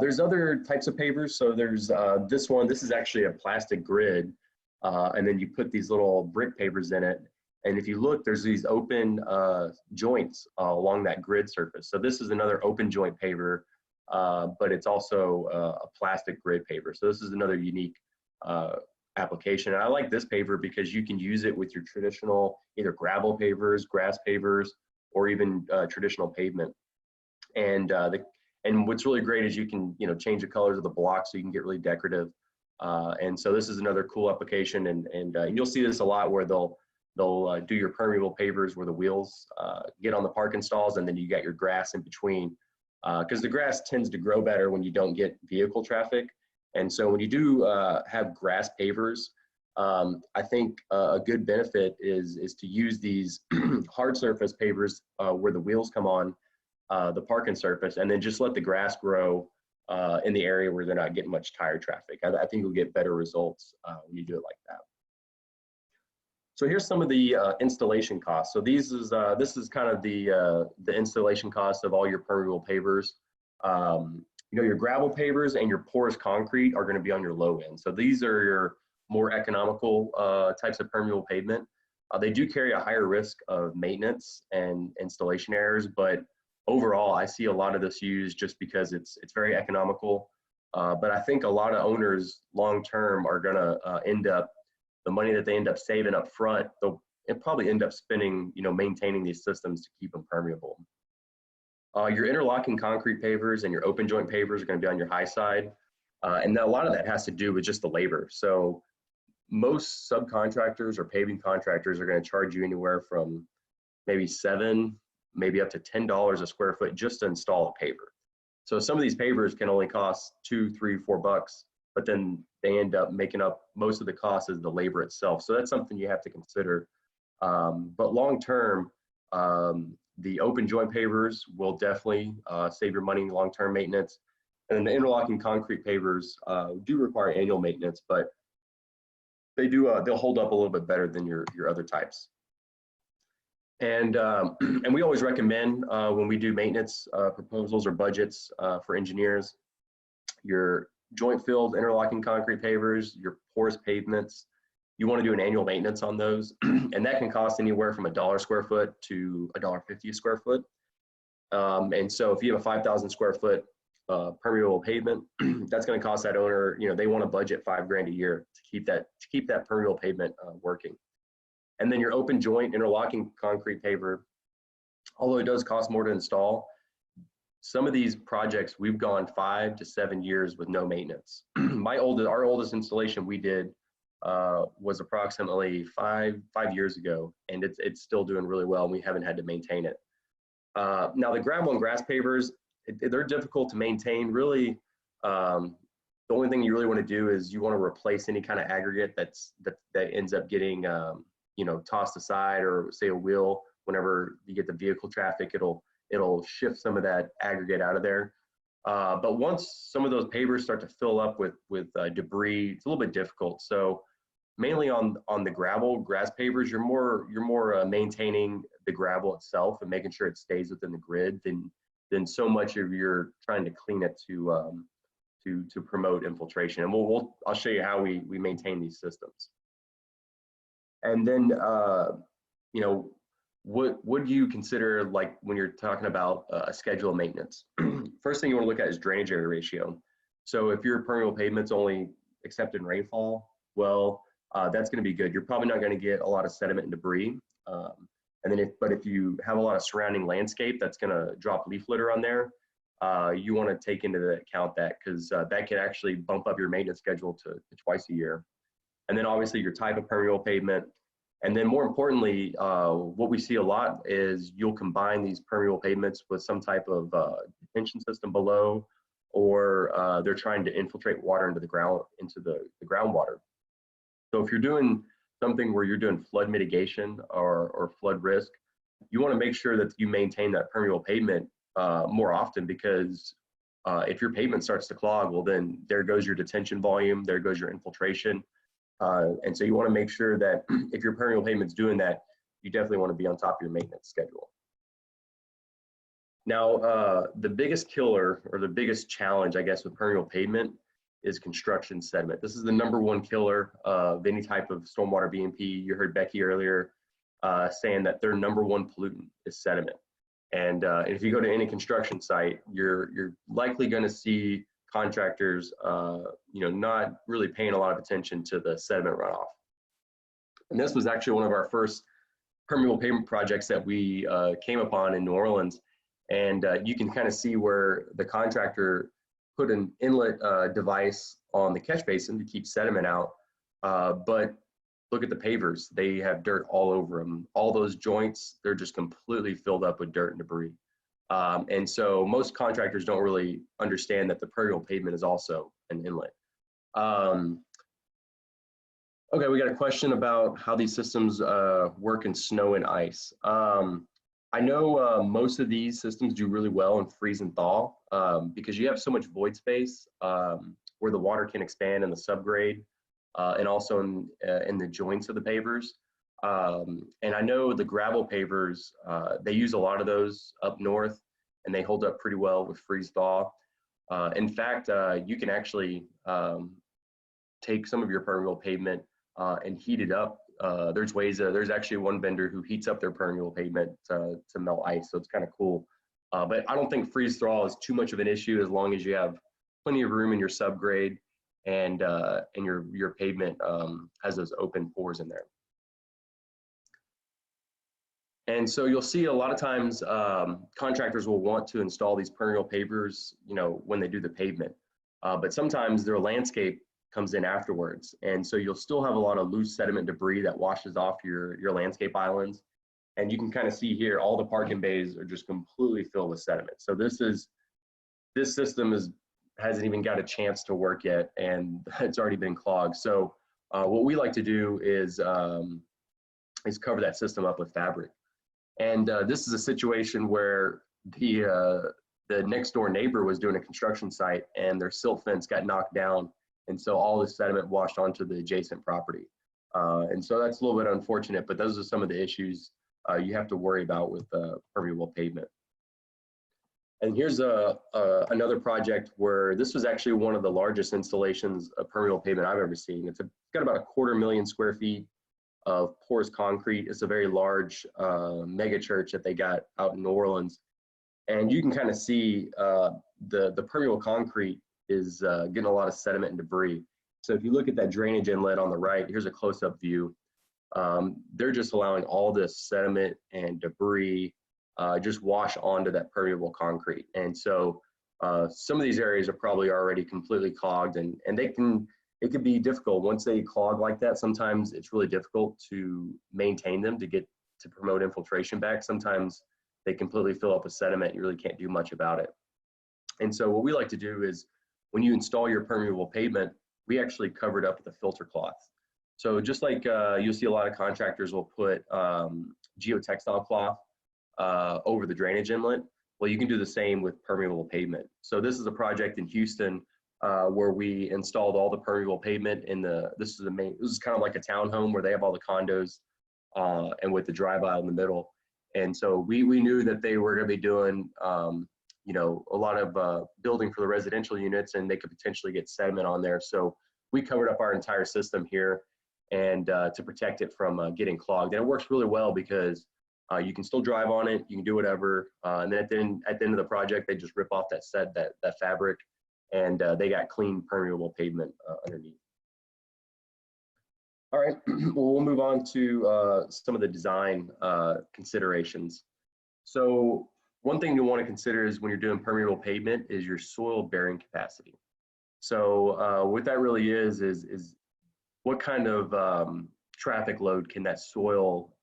There's other types of pavers. So there's this one. This is actually a plastic grid, and then you put these little brick pavers in it. And if you look, there's these open joints along that grid surface. So this is another open joint paver, but it's also a plastic grid paver. So this is another unique application. And I like this paver because you can use it with your traditional either gravel pavers, grass pavers, or even traditional pavement. And what's really great is you can change the colors of the block so you can get really decorative. And so this is another cool application, and you'll see this a lot where they'll do your permeable pavers where the wheels get on the parking stalls, and then you got your grass in between, because the grass tends to grow better when you don't get vehicle traffic. And so when you do have grass pavers, I think a good benefit is to use these hard surface pavers where the wheels come on the parking surface, and then just let the grass grow in the area where they're not getting much tire traffic. I think you'll get better results when you do it like that. So here's some of the installation costs. So this is kind of the installation cost of all your permeable pavers. Your gravel pavers and your porous concrete are going to be on your low end. So these are your more economical types of permeable pavement. They do carry a higher risk of maintenance and installation errors, but overall, I see a lot of this used just because it's very economical. But I think a lot of owners long-term are gonna end up, the money that they end up saving up front, they'll probably end up spending, maintaining these systems to keep them permeable. Your interlocking concrete pavers and your open joint pavers are gonna be on your high side. And a lot of that has to do with just the labor. So most subcontractors or paving contractors are going to charge you anywhere from maybe $7, maybe up to $10 a square foot just to install a paver. So some of these pavers can only cost $2, $3, $4, but then they end up making up most of the cost is the labor itself. So that's something you have to consider. But long term, the open joint pavers will definitely save your money in long-term maintenance. And the interlocking concrete pavers do require annual maintenance, but they'll hold up a little bit better than your other types. And we always recommend when we do maintenance proposals or budgets for engineers, your joint filled interlocking concrete pavers, your porous pavements, you want to do an annual maintenance on those, and that can cost anywhere from $1 square foot to $1.50 a square foot. And so if you have a 5,000 square foot permeable pavement, that's going to cost that owner, they want to budget $5,000 a year to keep that permeable pavement working. And then your open joint interlocking concrete paver, although it does cost more to install, some of these projects we've gone 5 to 7 years with no maintenance. Our oldest installation we did was approximately five years ago, and it's still doing really well, and we haven't had to maintain it. Now the gravel and grass pavers, they're difficult to maintain. Really, the only thing you really want to do is you want to replace any kind of aggregate that ends up getting tossed aside, or say a wheel. Whenever you get the vehicle traffic, it'll shift some of that aggregate out of there. But once some of those pavers start to fill up with debris, it's a little bit difficult. So mainly on the gravel grass pavers, you're more maintaining the gravel itself and making sure it stays within the grid than so much of you're trying to clean it to promote infiltration. And I'll show you how we maintain these systems. And then what do you consider, like, when you're talking about a schedule of maintenance? First thing you want to look at is drainage area ratio. So if your permeable pavement's only accepting rainfall, well, that's going to be good. You're probably not going to get a lot of sediment and debris. And then if you have a lot of surrounding landscape that's going to drop leaf litter on there, you want to take into account that, because that could actually bump up your maintenance schedule to twice a year. And then obviously your type of permeable pavement. And then more importantly, what we see a lot is you'll combine these permeable pavements with some type of detention system below, or they're trying to infiltrate water into the groundwater. So if you're doing something where you're doing flood mitigation or flood risk, you want to make sure that you maintain that permeable pavement more often, because if your pavement starts to clog, well, then there goes your detention volume, there goes your infiltration. And so you want to make sure that if your permeable pavement's doing that, you definitely want to be on top of your maintenance schedule. Now, the biggest killer, or the biggest challenge, I guess, with permeable pavement is construction sediment. This is the #1 killer of any type of stormwater BMP. You heard Becky earlier saying that their #1 pollutant is sediment. And if you go to any construction site, you're likely going to see contractors, not really paying a lot of attention to the sediment runoff. And this was actually one of our first permeable pavement projects that we came upon in New Orleans. And you can kind of see where the contractor put an inlet device on the catch basin to keep sediment out. But look at the pavers. They have dirt all over them. All those joints, they're just completely filled up with dirt and debris. And so most contractors don't really understand that the permeable pavement is also an inlet. Okay, we got a question about how these systems work in snow and ice. I know most of these systems do really well in freeze and thaw because you have so much void space where the water can expand in the subgrade and also in the joints of the pavers. And I know the gravel pavers, they use a lot of those up north, and they hold up pretty well with freeze thaw. In fact, you can actually take some of your permeable pavement and heat it up. There's actually one vendor who heats up their permeable pavement to melt ice, so it's kind of cool. But I don't think freeze thaw is too much of an issue as long as you have plenty of room in your subgrade, and your pavement has those open pores in there. And so you'll see a lot of times contractors will want to install these permeable pavers, when they do the pavement, but sometimes their landscape comes in afterwards, and so you'll still have a lot of loose sediment debris that washes off your landscape islands. And you can kind of see here, all the parking bays are just completely filled with sediment. So this system hasn't even got a chance to work yet, and it's already been clogged. So what we like to do is cover that system up with fabric. And this is a situation where the next door neighbor was doing a construction site, and their silt fence got knocked down, and so all the sediment washed onto the adjacent property. And so that's a little bit unfortunate, but those are some of the issues you have to worry about with permeable pavement. And here's another project where this was actually one of the largest installations of permeable pavement I've ever seen. It's got about 250,000 square feet of porous concrete. It's a very large mega church that they got out in New Orleans. And you can kind of see the permeable concrete is getting a lot of sediment and debris. So if you look at that drainage inlet on the right, here's a close-up view. They're just allowing all this sediment and debris just wash onto that permeable concrete. And so some of these areas are probably already completely clogged, and it can be difficult once they clog like that. Sometimes it's really difficult to maintain them to promote infiltration back. Sometimes they completely fill up with sediment. You really can't do much about it. And so what we like to do is, when you install your permeable pavement, we actually cover it up with a filter cloth. So just like you'll see a lot of contractors will put geotextile cloth over the drainage inlet, well, you can do the same with permeable pavement. So this is a project in Houston where we installed all the permeable pavement in this is kind of like a townhome where they have all the condos and with the drive aisle in the middle. And so we knew that they were going to be doing a lot of building for the residential units, and they could potentially get sediment on there. So we covered up our entire system here, and to protect it from getting clogged. And it works really well because you can still drive on it, you can do whatever, and then at the end of the project, they just rip off that fabric, and they got clean permeable pavement underneath. All right, well, we'll move on to some of the design considerations. So one thing you want to consider is when you're doing permeable pavement is your soil bearing capacity. So what that really is what kind of traffic load can that soil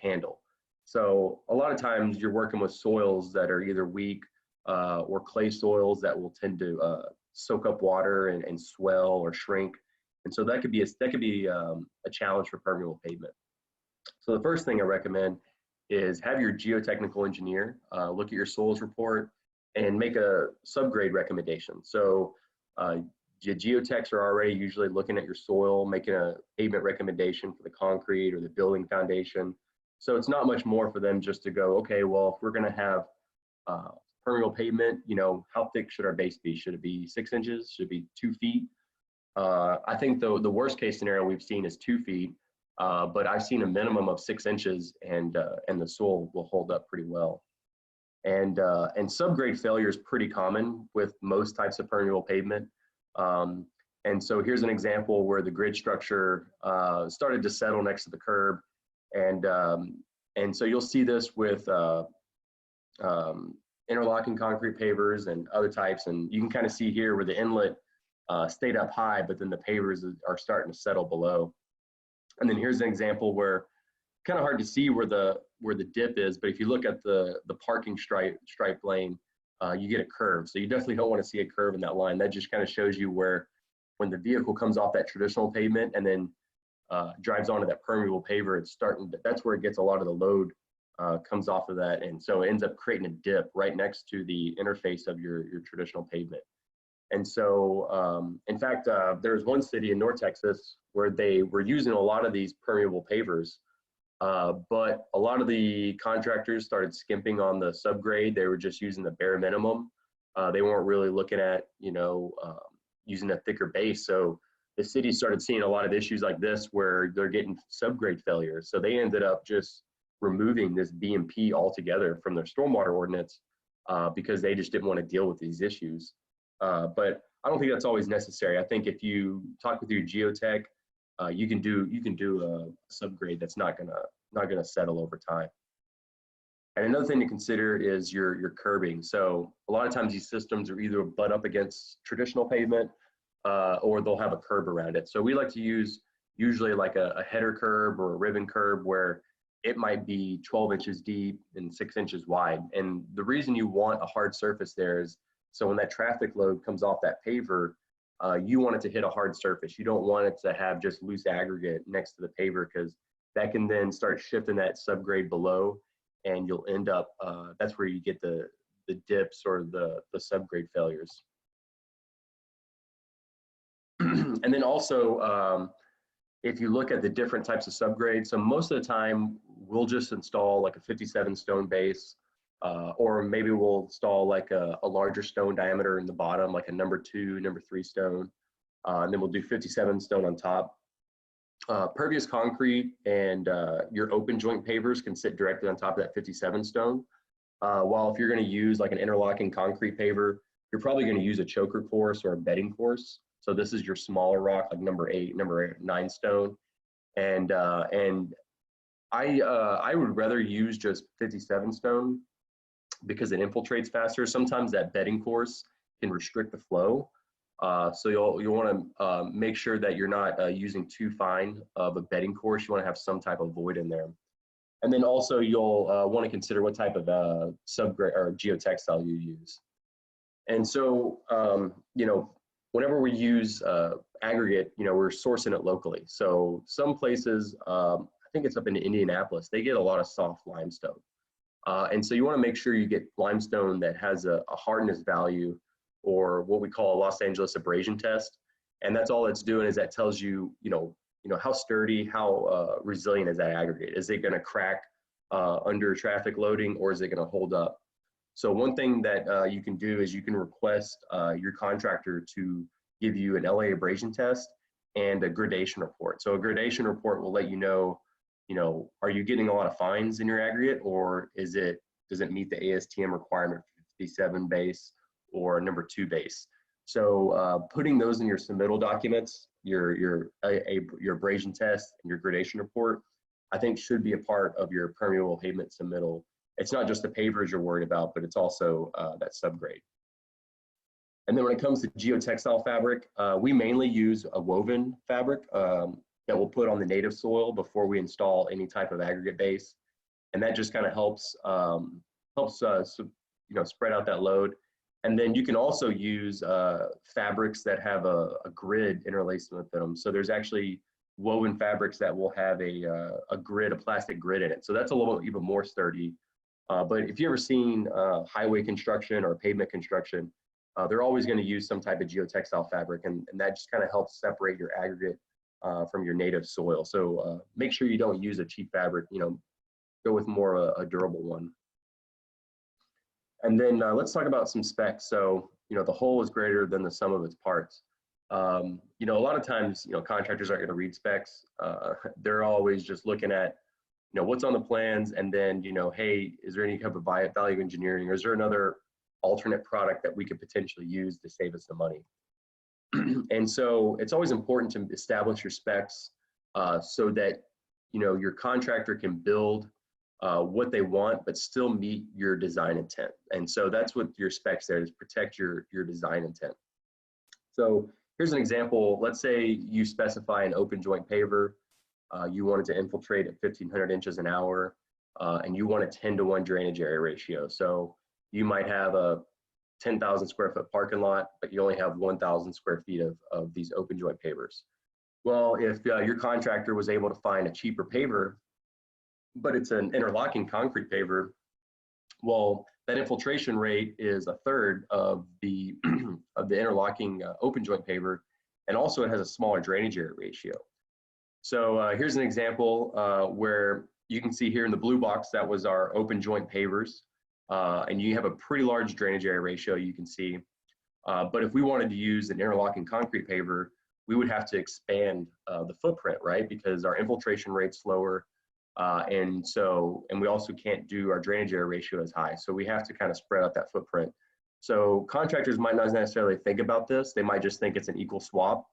handle? So a lot of times you're working with soils that are either weak or clay soils that will tend to soak up water and swell or shrink. And so that could be a challenge for permeable pavement. So the first thing I recommend is have your geotechnical engineer look at your soils report and make a subgrade recommendation. So the geotechs are already usually looking at your soil, making a pavement recommendation for the concrete or the building foundation. So it's not much more for them just to go, okay, well, if we're going to have permeable pavement, how thick should our base be? Should it be 6 inches? Should it be 2 feet? I think the worst case scenario we've seen is 2 feet, but I've seen a minimum of 6 inches, and the soil will hold up pretty well. And subgrade failure is pretty common with most types of permeable pavement. And so here's an example where the grid structure started to settle next to the curb, and so you'll see this with interlocking concrete pavers and other types, and you can kind of see here where the inlet stayed up high, but then the pavers are starting to settle below. And then here's an example where kind of hard to see where the dip is, but if you look at the parking stripe lane, you get a curve. So you definitely don't want to see a curve in that line. That just kind of shows you where when the vehicle comes off that traditional pavement and then drives onto that permeable paver, that's where it gets a lot of the load comes off of that, and so it ends up creating a dip right next to the interface of your traditional pavement. And so, in fact, there's one city in North Texas where they were using a lot of these permeable pavers, but a lot of the contractors started skimping on the subgrade. They were just using the bare minimum. They weren't really looking at, using a thicker base. So the city started seeing a lot of issues like this where they're getting subgrade failures. So they ended up just removing this B&P altogether from their stormwater ordinance because they just didn't want to deal with these issues. But I don't think that's always necessary. I think if you talk with your geotech, you can do a subgrade that's not gonna settle over time. And another thing to consider is your curbing. So a lot of times these systems are either butt up against traditional pavement or they'll have a curb around it. So we like to use usually like a header curb or a ribbon curb where it might be 12 inches deep and 6 inches wide. And the reason you want a hard surface there is so when that traffic load comes off that paver, you want it to hit a hard surface. You don't want it to have just loose aggregate next to the paver because that can then start shifting that subgrade below, and you'll end up, that's where you get the dips or the subgrade failures. And then also, if you look at the different types of subgrades, so most of the time we'll just install like a 57 stone base, or maybe we'll install like a larger stone diameter in the bottom, like a number 2, number 3 stone, and then we'll do 57 stone on top. Pervious concrete and your open joint pavers can sit directly on top of that 57 stone. While if you're going to use like an interlocking concrete paver, you're probably going to use a choker course or a bedding course. So this is your smaller rock, like number 8, number 9 stone. And I would rather use just 57 stone because it infiltrates faster. Sometimes that bedding course can restrict the flow. So you'll want to make sure that you're not using too fine of a bedding course. You want to have some type of void in there. And then also you'll want to consider what type of subgrade or geotextile you use. And so, you know, whenever we use aggregate, you know, we're sourcing it locally. So some places, I think it's up in Indianapolis, they get a lot of soft limestone. And so you want to make sure you get limestone that has a hardness value, or what we call a Los Angeles abrasion test. And that's all it's doing is that tells you, you know how sturdy, how resilient is that aggregate? Is it going to crack under traffic loading, or is it going to hold up? So one thing that you can do is you can request your contractor to give you an LA abrasion test and a gradation report. So a gradation report will let you know, are you getting a lot of fines in your aggregate, or does it meet the ASTM requirement for 57 base or number 2 base? So putting those in your submittal documents, your abrasion test and your gradation report, I think should be a part of your permeable pavement submittal. It's not just the pavers you're worried about, but it's also that subgrade. And then when it comes to geotextile fabric, we mainly use a woven fabric that we'll put on the native soil before we install any type of aggregate base. And that just kind of helps spread out that load. And then you can also use fabrics that have a grid interlaced with them. So there's actually woven fabrics that will have a plastic grid in it. So that's a little even more sturdy. But if you've ever seen highway construction or pavement construction, they're always going to use some type of geotextile fabric, and that just kind of helps separate your aggregate from your native soil. So make sure you don't use a cheap fabric, go with more a durable one. And then let's talk about some specs. So, the whole is greater than the sum of its parts. A lot of times, contractors aren't going to read specs. They're always just looking at, what's on the plans, and then, hey, is there any type of value engineering, or is there another alternate product that we could potentially use to save us some money? And so it's always important to establish your specs so that, your contractor can build what they want, but still meet your design intent. And so that's what your specs there is, protect your design intent. So here's an example. Let's say you specify an open joint paver. You want it to infiltrate at 1,500 inches an hour, and you want a 10-to-1 drainage area ratio. So you might have a 10,000 square foot parking lot, but you only have 1,000 square feet of these open joint pavers. Well, if your contractor was able to find a cheaper paver, but it's an interlocking concrete paver, well, that infiltration rate is a third of the interlocking open joint paver, and also it has a smaller drainage area ratio. So here's an example where you can see here in the blue box, that was our open joint pavers, and you have a pretty large drainage area ratio, you can see. But if we wanted to use an interlocking concrete paver, we would have to expand the footprint, right? Because our infiltration rate's lower, and we also can't do our drainage area ratio as high. So we have to kind of spread out that footprint. So contractors might not necessarily think about this. They might just think it's an equal swap,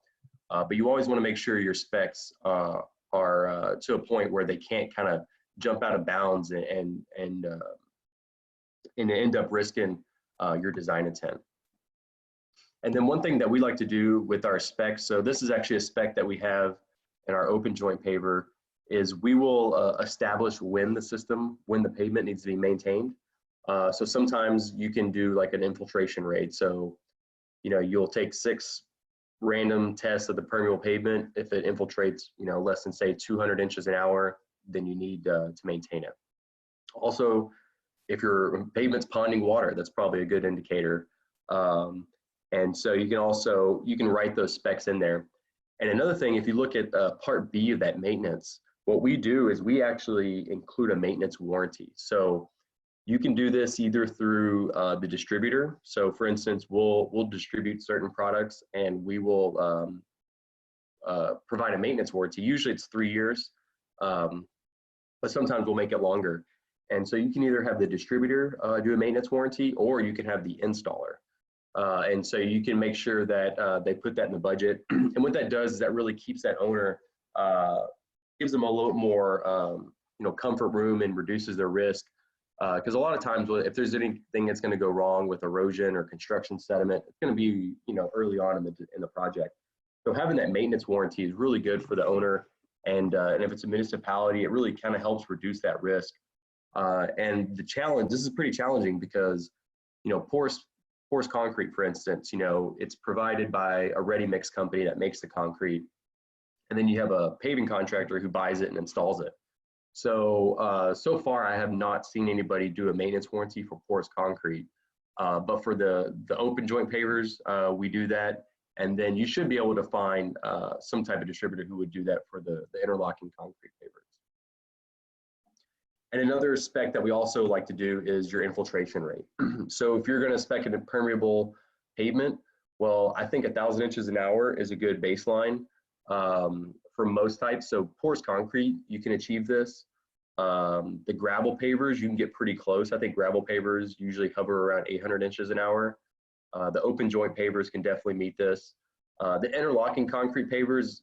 but you always want to make sure your specs are to a point where they can't kind of jump out of bounds and end up risking your design intent. And then one thing that we like to do with our specs, so this is actually a spec that we have in our open joint paver, is we will establish when the pavement needs to be maintained. So sometimes you can do like an infiltration rate. So, you'll take 6 random tests of the permeable pavement. If it infiltrates, less than say 200 inches an hour, then you need to maintain it. Also, if your pavement's ponding water, that's probably a good indicator. And so you can write those specs in there. And another thing, if you look at part B of that maintenance, what we do is we actually include a maintenance warranty. So you can do this either through the distributor. So for instance, we'll distribute certain products and we will provide a maintenance warranty. Usually it's 3 years, but sometimes we'll make it longer. And so you can either have the distributor do a maintenance warranty, or you can have the installer. And so you can make sure that they put that in the budget. And what that does is that really keeps that owner, gives them a little more comfort room and reduces their risk. Because a lot of times, if there's anything that's going to go wrong with erosion or construction sediment, it's going to be early on in the project. So having that maintenance warranty is really good for the owner, and if it's a municipality, it really kind of helps reduce that risk. And the challenge, this is pretty challenging because porous concrete, for instance, it's provided by a ready mix company that makes the concrete, and then you have a paving contractor who buys it and installs it. So, so far I have not seen anybody do a maintenance warranty for porous concrete, but for the open joint pavers, we do that. And then you should be able to find some type of distributor who would do that for the interlocking concrete pavers. And another spec that we also like to do is your infiltration rate. So if you're going to spec an impermeable pavement, well, I think 1,000 inches an hour is a good baseline for most types. So porous concrete, you can achieve this. The gravel pavers, you can get pretty close. I think gravel pavers usually hover around 800 inches an hour. The open joint pavers can definitely meet this. The interlocking concrete pavers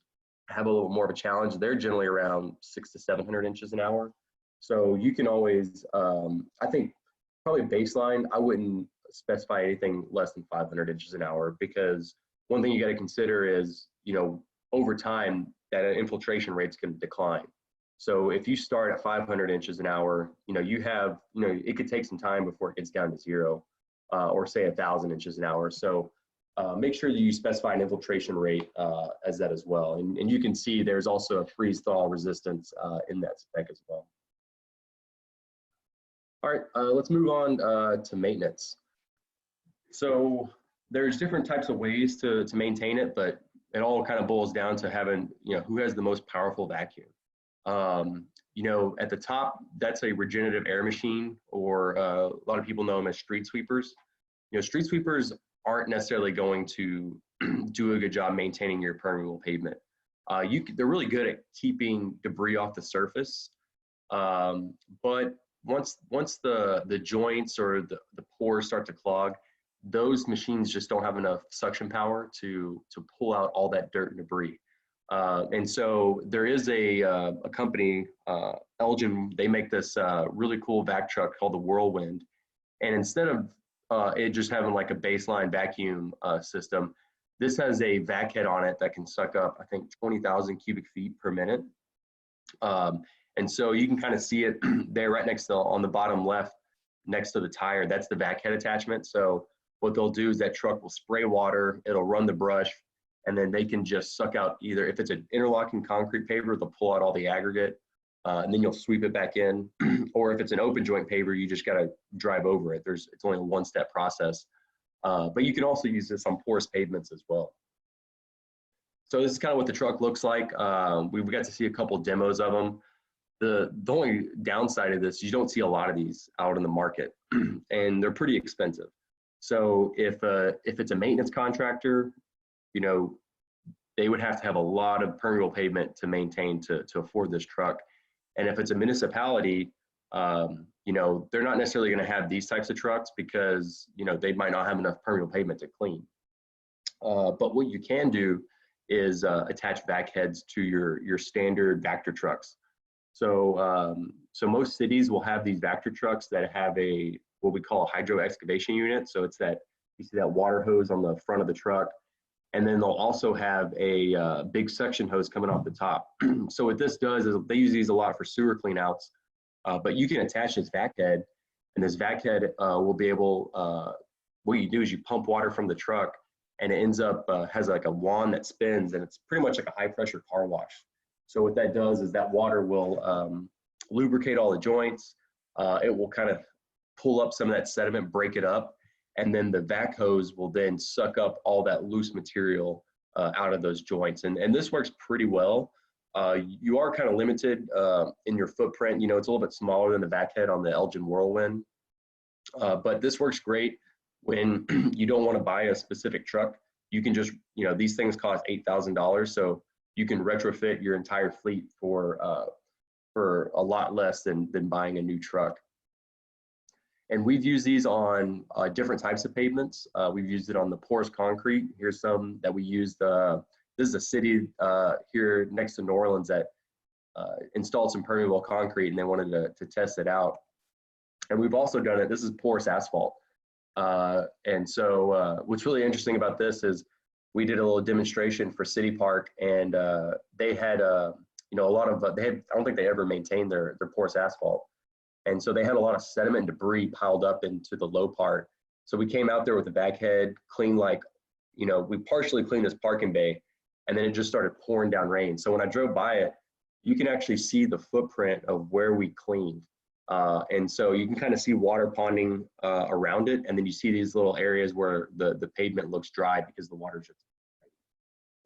have a little more of a challenge. They're generally around 600 to 700 inches an hour. So you can always, I think probably baseline, I wouldn't specify anything less than 500 inches an hour, because one thing you got to consider is, over time, that infiltration rate's going to decline. So if you start at 500 inches an hour, it could take some time before it gets down to 0, or say 1,000 inches an hour. So make sure that you specify an infiltration rate as that as well. And you can see there's also a freeze-thaw resistance in that spec as well. All right, let's move on to maintenance. So there's different types of ways to maintain it, but it all kind of boils down to having, who has the most powerful vacuum. At the top, that's a regenerative air machine, or a lot of people know them as street sweepers. Street sweepers aren't necessarily going to do a good job maintaining your permeable pavement. They're really good at keeping debris off the surface, but once the joints or the pores start to clog, those machines just don't have enough suction power to pull out all that dirt and debris. And so there is a company, Elgin, they make this really cool vac truck called the Whirlwind. And instead of it just having like a baseline vacuum system, this has a vac head on it that can suck up, I think, 20,000 cubic feet per minute. And so you can kind of see it there right next to, on the bottom left, next to the tire. That's the vac head attachment. So what they'll do is that truck will spray water, it'll run the brush, and then they can just suck out, either if it's an interlocking concrete paver, they'll pull out all the aggregate, and then you'll sweep it back in. Or if it's an open joint paver, you just got to drive over it. It's only a one-step process. But you can also use this on porous pavements as well. So this is kind of what the truck looks like. We got to see a couple demos of them. The only downside of this, you don't see a lot of these out in the market, and they're pretty expensive. So if it's a maintenance contractor, they would have to have a lot of permeable pavement to maintain to afford this truck. And if it's a municipality, you know, they're not necessarily going to have these types of trucks because, you know, they might not have enough permeable pavement to clean. But what you can do is attach vac heads to your standard Vector trucks. So so most cities will have these Vector trucks that have a what we call a hydro excavation unit. So it's that you see that water hose on the front of the truck, and then they'll also have a big suction hose coming off the top. So what this does is they use these a lot for sewer cleanouts, but you can attach this vac head, and this vac head will be able. What you do is you pump water from the truck, and it ends up has like a wand that spins, and it's pretty much like a high pressure car wash. So what that does is that water will lubricate all the joints. It will kind of pull up some of that sediment, break it up, and then the vac hose will then suck up all that loose material out of those joints. And this works pretty well. You are kind of limited in your footprint. You know, it's a little bit smaller than the vac head on the Elgin Whirlwind, but this works great when you don't want to buy a specific truck. You can just, you know, these things cost $8,000, so you can retrofit your entire fleet for a lot less than buying a new truck. And we've used these on different types of pavements. We've used it on the porous concrete. Here's some that we used. This is a city here next to New Orleans that installed some permeable concrete, and they wanted to test it out. And we've also done it. This is porous asphalt. And so what's really interesting about this is we did a little demonstration for City Park, and they had you know, a lot of I don't think they ever maintained their porous asphalt. And so they had a lot of sediment and debris piled up into the low part. So we came out there with the vac head, cleaned, like, you know, we partially cleaned this parking bay, and then it just started pouring down rain. So when I drove by it, you can actually see the footprint of where we cleaned. And so you can kind of see water ponding around it, and then you see these little areas where the pavement looks dry because the water just.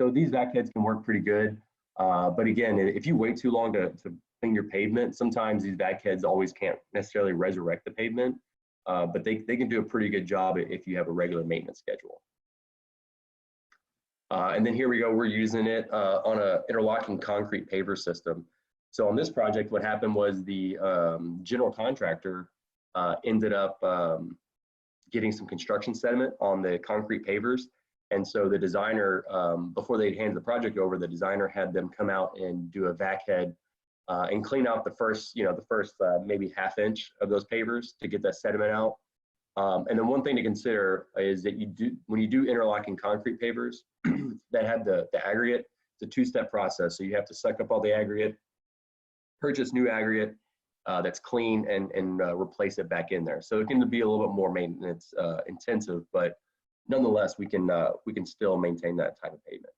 So these vac heads can work pretty good. But again, if you wait too long to clean your pavement, sometimes these vac heads always can't necessarily resurrect the pavement, but they can do a pretty good job if you have a regular maintenance schedule. And then here we go, we're using it on a interlocking concrete paver system. So on this project, what happened was the general contractor ended up getting some construction sediment on the concrete pavers. And so the designer, before they handed the project over, the designer had them come out and do a vac head and clean out the first, you know, maybe ½ inch of those pavers to get that sediment out. And then one thing to consider is that when you do interlocking concrete pavers that have the aggregate, it's a two-step process. So you have to suck up all the aggregate, purchase new aggregate that's clean, and replace it back in there. So it can be a little bit more maintenance intensive, but nonetheless, we can still maintain that type of pavement.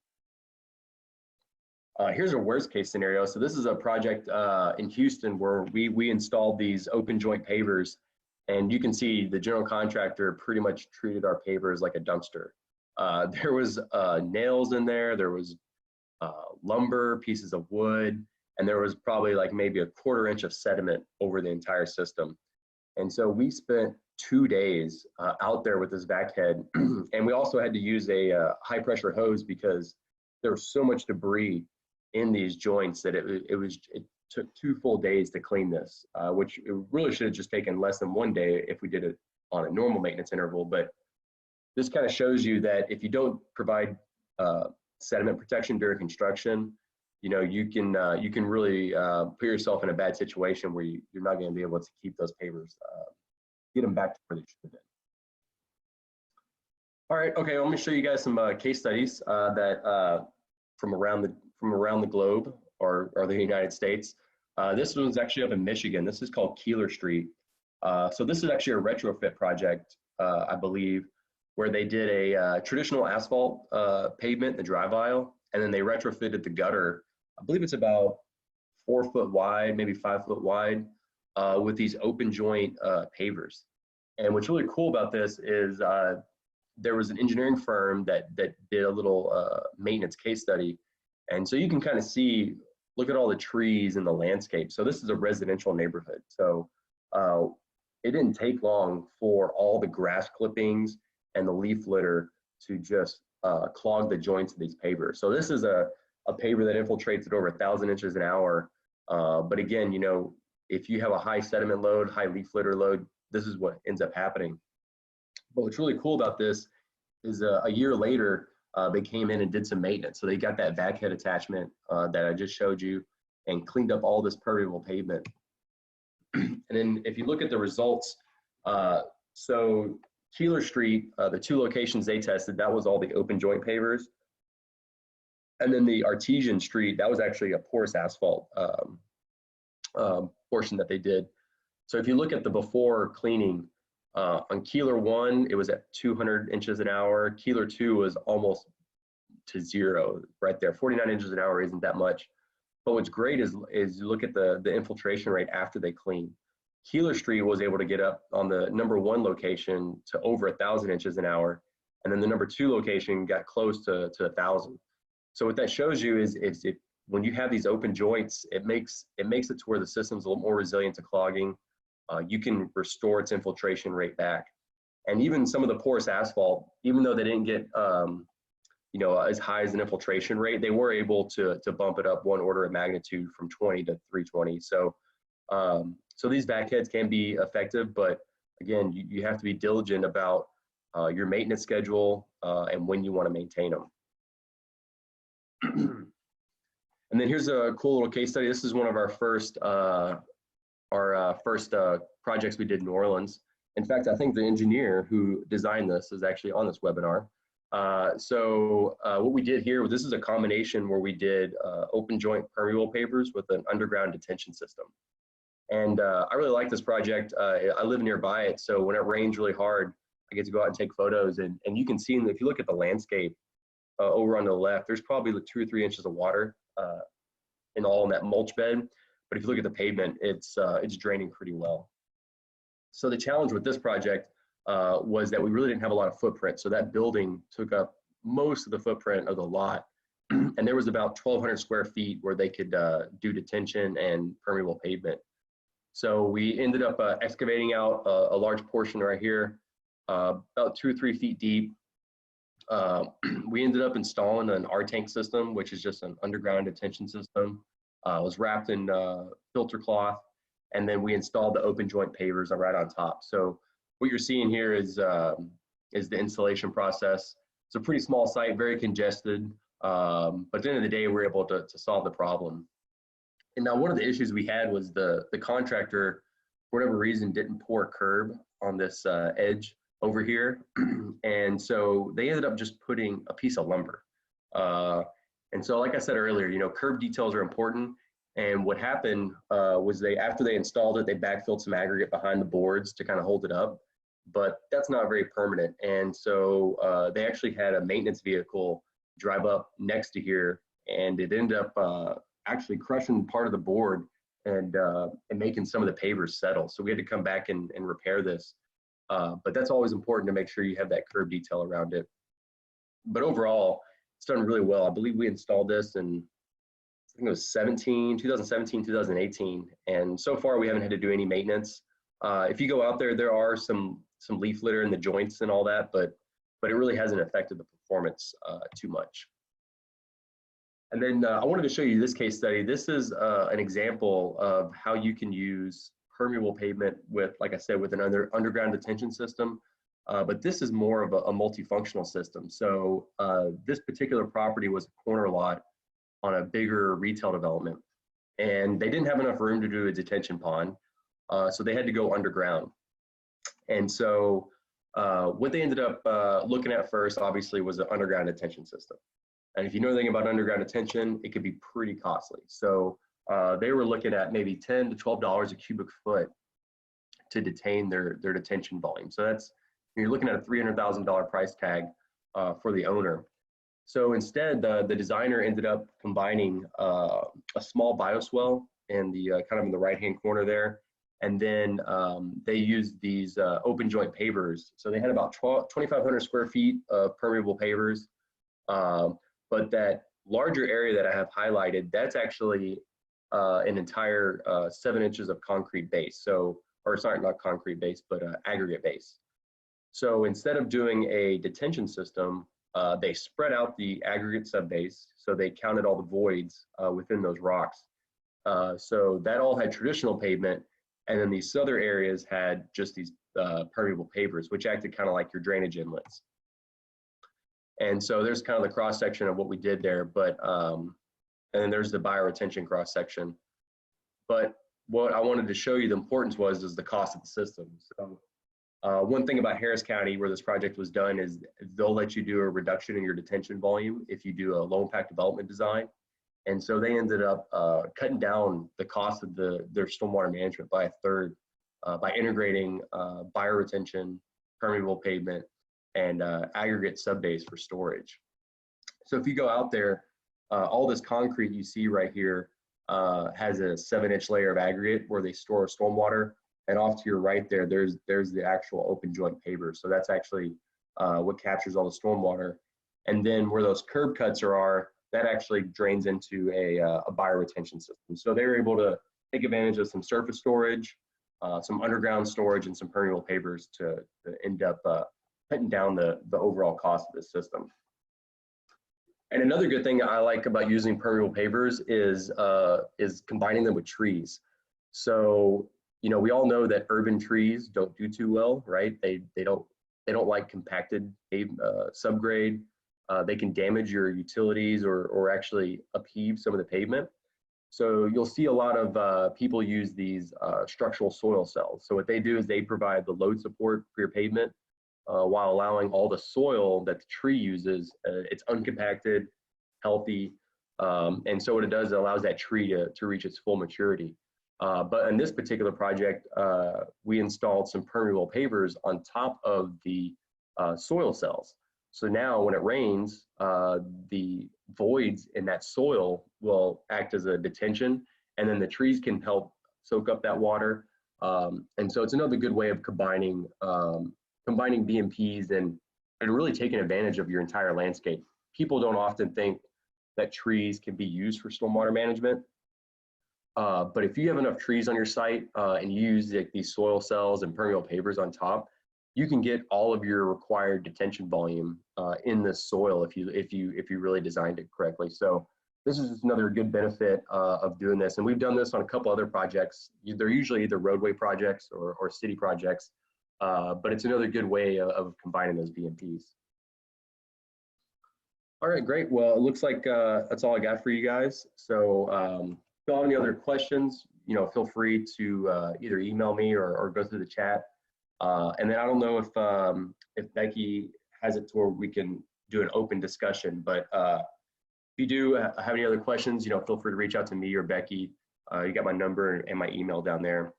Here's a worst case scenario. So this is a project in Houston where we installed these open joint pavers, and you can see the general contractor pretty much treated our pavers like a dumpster. There was nails in there, there was lumber, pieces of wood, and there was probably like maybe a ½ inch of sediment over the entire system. And so we spent 2 days out there with this vac head, and we also had to use a high pressure hose because there was so much debris in these joints that it took 2 full days to clean this, which it really should have just taken less than 1 day if we did it on a normal maintenance interval. But this kind of shows you that if you don't provide sediment protection during construction, you know, you can really put yourself in a bad situation where you're not going to be able to keep those pavers, get them back to where they should have been. All right, okay, let me show you guys some case studies that from around the globe or the United States. This one's actually up in Michigan. This is called Keeler Street. So this is actually a retrofit project, I believe, where they did a traditional asphalt pavement, the drive aisle, and then they retrofitted the gutter. I believe it's about 4 foot wide, maybe 5 foot wide, with these open joint pavers. And what's really cool about this is there was an engineering firm that did a little maintenance case study. And so you can kind of see, look at all the trees in the landscape. So this is a residential neighborhood. So it didn't take long for all the grass clippings and the leaf litter to just clog the joints of these pavers. So this is a paver that infiltrates at over 1,000 inches an hour. But again, you know, if you have a high sediment load, high leaf litter load, this is what ends up happening. But what's really cool about this is a year later, they came in and did some maintenance. So they got that vac head attachment that I just showed you and cleaned up all this permeable pavement. And then if you look at the results, so Keeler Street, the 2 locations they tested, that was all the open joint pavers. And then the Artesian Street, that was actually a porous asphalt portion that they did. So if you look at the before cleaning, on Keeler 1, it was at 200 inches an hour. Keeler 2 was almost to 0 right there. 49 inches an hour isn't that much. But what's great is you look at the infiltration rate after they clean. Keeler Street was able to get up on the number 1 location to over 1,000 inches an hour. And then the number 2 location got close to 1,000. So what that shows you is if when you have these open joints, it makes it to where the system's a little more resilient to clogging. You can restore its infiltration rate back. And even some of the porous asphalt, even though they didn't get you know, as high as an infiltration rate, they were able to bump it up 1 order of magnitude from 20 to 320. So so these vac heads can be effective, but again, you have to be diligent about your maintenance schedule and when you want to maintain them. And then here's a cool little case study. This is one of our first projects we did in New Orleans. In fact, I think the engineer who designed this is actually on this webinar. So what we did here, this is a combination where we did open joint permeable pavers with an underground detention system. And I really like this project. I live nearby it, so when it rains really hard, I get to go out and take photos. And you can see, if you look at the landscape over on the left, there's probably 2 or 3 inches of water in that mulch bed. But if you look at the pavement, it's draining pretty well. So the challenge with this project was that we really didn't have a lot of footprint. So that building took up most of the footprint of the lot. And there was about 1,200 square feet where they could do detention and permeable pavement. So we ended up excavating out a large portion right here, about 2 or 3 feet deep. We ended up installing an R-tank system, which is just an underground detention system. It was wrapped in filter cloth, and then we installed the open joint pavers right on top. So what you're seeing here is the installation process. It's a pretty small site, very congested, but at the end of the day, we're able to solve the problem. And now one of the issues we had was the contractor, for whatever reason, didn't pour curb on this edge over here. And so they ended up just putting a piece of lumber. And so like I said earlier, you know, curb details are important. And what happened was after they installed it, they backfilled some aggregate behind the boards to kind of hold it up. But that's not very permanent. And so they actually had a maintenance vehicle drive up next to here, and it ended up actually crushing part of the board and making some of the pavers settle. So we had to come back and repair this. But that's always important to make sure you have that curb detail around it. But overall, it's done really well. I believe we installed this in, I think it was 2017, 2018. And so far we haven't had to do any maintenance. If you go out there, there are some leaf litter in the joints and all that, but it really hasn't affected the performance too much. And then I wanted to show you this case study. This is an example of how you can use permeable pavement with, like I said, with an underground detention system. But this is more of a multifunctional system. So this particular property was a corner lot on a bigger retail development. And they didn't have enough room to do a detention pond. So they had to go underground. And so what they ended up looking at first, obviously, was an underground detention system. And if you know anything about underground detention, it could be pretty costly. So they were looking at maybe $10 to $12 a cubic foot to detain their detention volume. So that's, you're looking at a $300,000 price tag for the owner. So instead, the designer ended up combining a small bioswale in the kind of in the right-hand corner there. And then they used these open joint pavers. So they had about 2,500 square feet of permeable pavers. But that larger area that I have highlighted, that's actually an entire 7 inches of concrete base. So, or sorry, not concrete base, but aggregate base. So instead of doing a detention system, they spread out the aggregate subbase. So they counted all the voids within those rocks. So that all had traditional pavement, and then these other areas had just these permeable pavers, which acted kind of like your drainage inlets. And so there's kind of the cross section of what we did there, but and then there's the bioretention cross section. But what I wanted to show you the importance is the cost of the system. So one thing about Harris County where this project was done is they'll let you do a reduction in your detention volume if you do a low impact development design. And so they ended up cutting down the cost of their stormwater management by a third by integrating bioretention, permeable pavement, and aggregate subbase for storage. So if you go out there, all this concrete you see right here has a 7-inch layer of aggregate where they store stormwater. And off to your right there, there's the actual open joint paver. So that's actually what captures all the stormwater. And then where those curb cuts are, that actually drains into a bioretention system. So they were able to take advantage of some surface storage, some underground storage, and some permeable pavers to end up cutting down the overall cost of the system. And another good thing I like about using permeable pavers is combining them with trees. So, you know, we all know that urban trees don't do too well, right? They don't like compacted subgrade. They can damage your utilities or actually upheave some of the pavement. So you'll see a lot of people use these structural soil cells. So what they do is they provide the load support for your pavement while allowing all the soil that the tree uses. It's uncompacted, healthy, and so what it does, it allows that tree to reach its full maturity. But in this particular project, we installed some permeable pavers on top of the soil cells. So now when it rains, the voids in that soil will act as a detention, and then the trees can help soak up that water. And so it's another good way of combining BMPs and really taking advantage of your entire landscape. People don't often think that trees can be used for stormwater management. But if you have enough trees on your site and you use these soil cells and permeable pavers on top, you can get all of your required detention volume in the soil if you really designed it correctly. So this is just another good benefit of doing this. And we've done this on a couple other projects. They're usually either roadway projects or city projects, but it's another good way of combining those BMPs. All right, great. Well, it looks like that's all I got for you guys. So if you have any other questions, you know, feel free to either email me or go through the chat. And then I don't know if Becky has it to where we can do an open discussion, but if you do have any other questions, you know, feel free to reach out to me or Becky. You got my number and my email down there.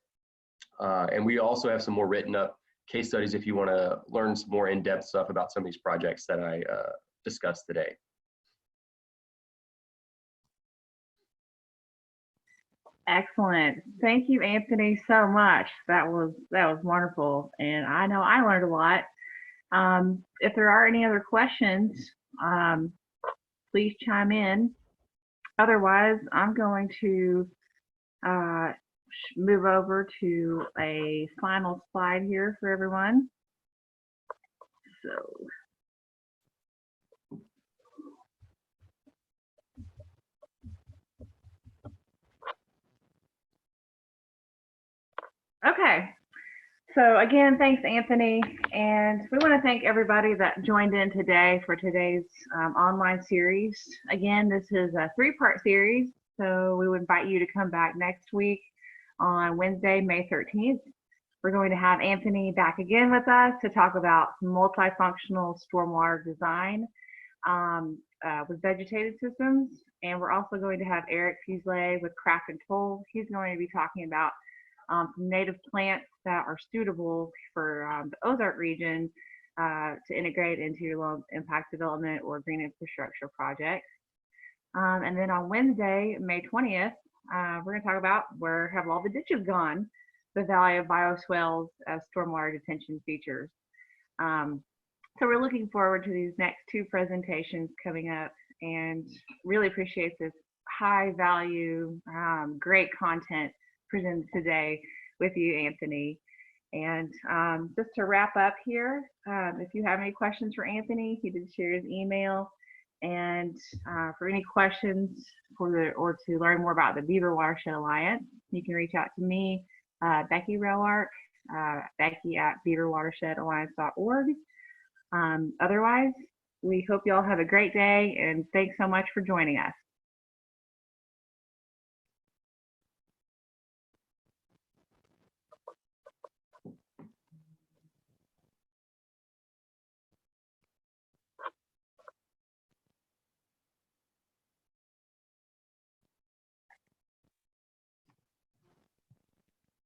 And we also have some more written up case studies if you want to learn some more in-depth stuff about some of these projects that I discussed today. Excellent. Thank you, Anthony, so much. That was wonderful. And I know I learned a lot. If there are any other questions, please chime in. Otherwise, I'm going to move over to a final slide here for everyone. So. Okay, so again, thanks, Anthony. And we want to thank everybody that joined in today for today's online series. Again, this is a 3-part series, so we would invite you to come back next week on Wednesday, May 13th. We're going to have Anthony back again with us to talk about multifunctional stormwater design with vegetated systems. And we're also going to have Eric Fuselier with Craft and Toll. He's going to be talking about some native plants that are suitable for the Ozark region to integrate into your low impact development or green infrastructure projects. And then on Wednesday, May 20th, we're going to talk about where have all the ditches gone, the value of bioswales as stormwater detention features. So we're looking forward to these next 2 presentations coming up and really appreciate this high value, great content presented today with you, Anthony. And just to wrap up here, if you have any questions for Anthony, he did share his email. And for any questions or to learn more about the Beaver Watershed Alliance, you can reach out to me, Becky Relark, Becky at beaverwatershedalliance.org. Otherwise, we hope you all have a great day, and thanks so much for joining us.